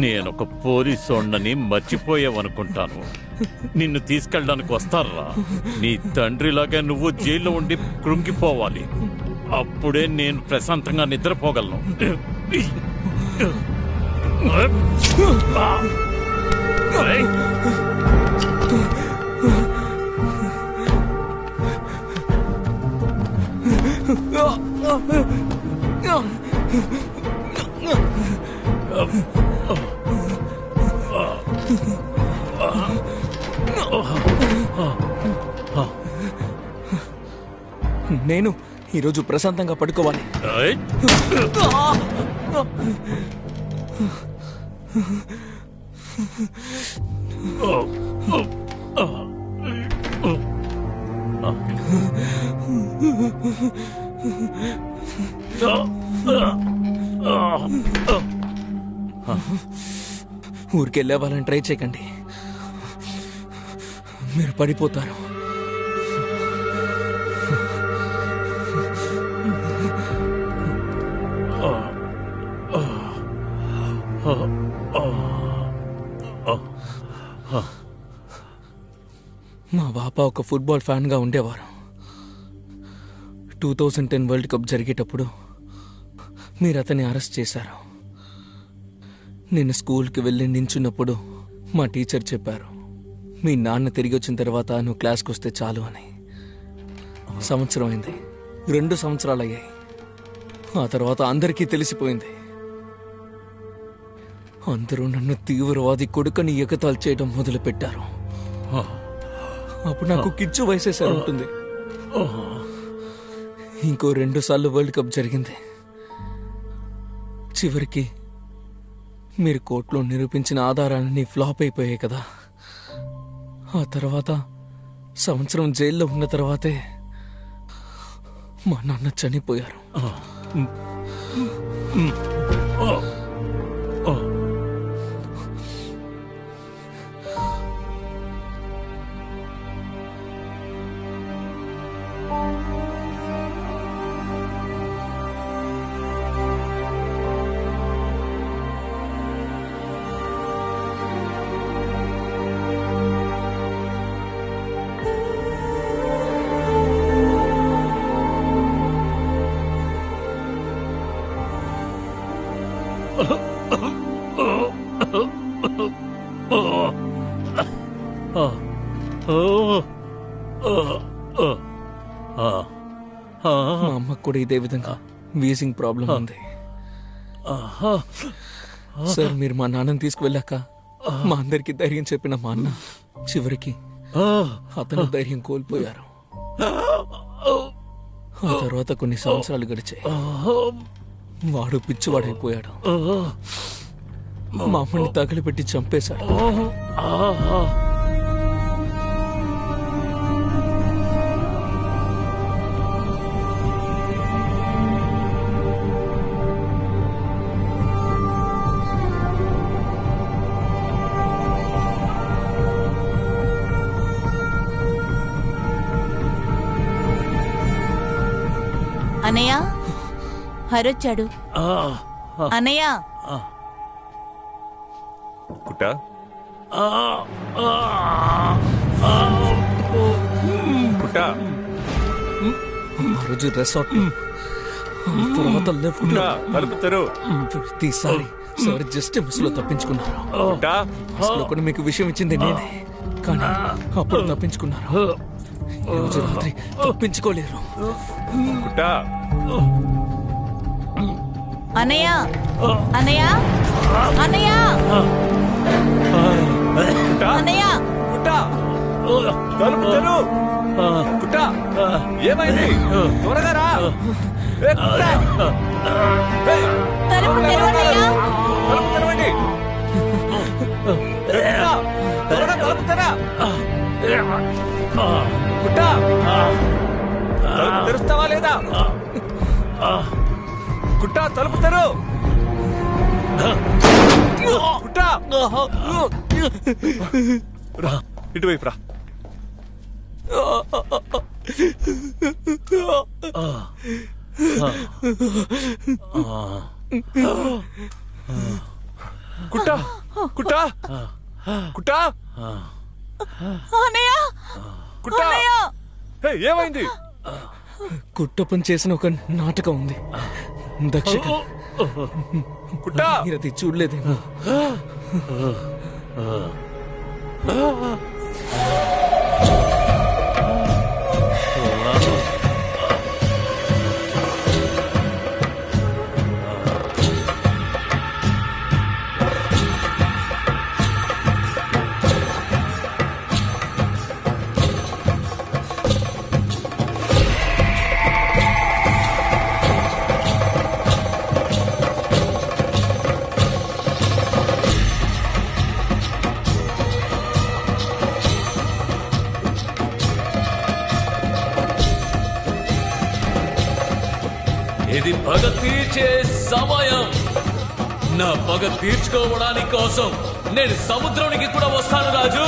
నేనొక పోలీసోళ్ళని మర్చిపోయావనుకుంటాను. నిన్ను తీసుకెళ్ళడానికి వస్తారా? నీ తండ్రిలాగా నువ్వు జైల్లో ఉండి కృంగిపోవాలి. అప్పుడే నేను ప్రశాంతంగా నిద్రపోగలను. నేను ఈరోజు ప్రశాంతంగా పడుకోవాలి. ఊరికే లేవాలని ట్రై చేయకండి, మీరు పడిపోతారు. మా బాప ఒక ఫుట్బాల్ ఫ్యాన్గా ఉండేవారు. 2010 వరల్డ్ కప్ జరిగేటప్పుడు మీరు అతన్ని అరెస్ట్ చేశారు. నేను స్కూల్కి వెళ్ళి నించున్నప్పుడు మా టీచర్ చెప్పారు, మీ నాన్న తిరిగి వచ్చిన తర్వాత నువ్వు క్లాస్కి వస్తే చాలు అని. సంవత్సరం అయింది, 2 సంవత్సరాలు అయ్యాయి. ఆ తర్వాత అందరికీ తెలిసిపోయింది. అందరూ నన్ను తీవ్రవాది కొడుకని ఎగతాలు చేయడం మొదలుపెట్టారు. అప్పుడు నాకు కిచ్చు వయసేసారి ఉంటుంది. ఇంకో 2 సార్లు వరల్డ్ కప్ జరిగింది. చివరికి మీరు కోర్టులో నిరూపించిన ఆధారాలన్నీ ఫ్లాప్ అయిపోయాయి కదా. ఆ తర్వాత సంవత్సరం జైల్లో ఉన్న తర్వాతే మా నాన్న చనిపోయారు. ఇదే విధంగా వీజింగ్ ప్రాబ్లం ఉంది. సార్ మీరు మా నాన్నని తీసుకువెళ్ళాక మా అందరికి ధైర్యం చెప్పిన మా అన్న చివరికి అతను ధైర్యం కోల్పోయారు. ఆ తర్వాత కొన్ని సంవత్సరాలు గడిచాయి. వాడు పిచ్చివాడైపోయాడు. మా అమ్మని తగిలిపెట్టి చంపేశాడు. అన్నయ్య హరొచ్చాడు. అన్నయ్య కుట్ట కుట్ట ఆ రోజు రిసార్ట్ తర్వాత లెఫ్ట్ లో తలుపుతారు. ప్రతిసారి సార్ జస్ట్ మిస్ లో తప్పించుకున్నారు. అసలు కూడా మీకు విషయం ఇచ్చింది నేనే, కానీ అప్పుడు తప్పించుకున్నారు. ఈ రోజు రాత్రి తప్పించుకోలేరు. కుట్ట అన్నయ్య అన్నయ్య అన్నయ్య అన్నయ్య తలుపుతారు. కుట్ట ఏమైంది? త్వరగా రా. తలుపు తెరవన్నయ్య. తలుపు తెరవండి. త్వరగా తలుపు తెరా. కుట్ట తలుపు తెరుస్తావా లేదా? కుట్ట తలుపు తెరు. కుట్ట రా, ఇటువైపు రా. కుట్ట కుట్ట కుట్ట అన్నయ్య కుట్ట ఏమైంది? కుట్టప్పని చేసిన ఒక నాటకం ఉంది దక్షిణ. కుట్ట మీరు అది చూడలేదేమో. ఇది పగ తీర్చే సమయం. నా పగ తీర్చుకోవడానికి కోసం నేను సముద్రానికి కూడా వస్తాను రాజు.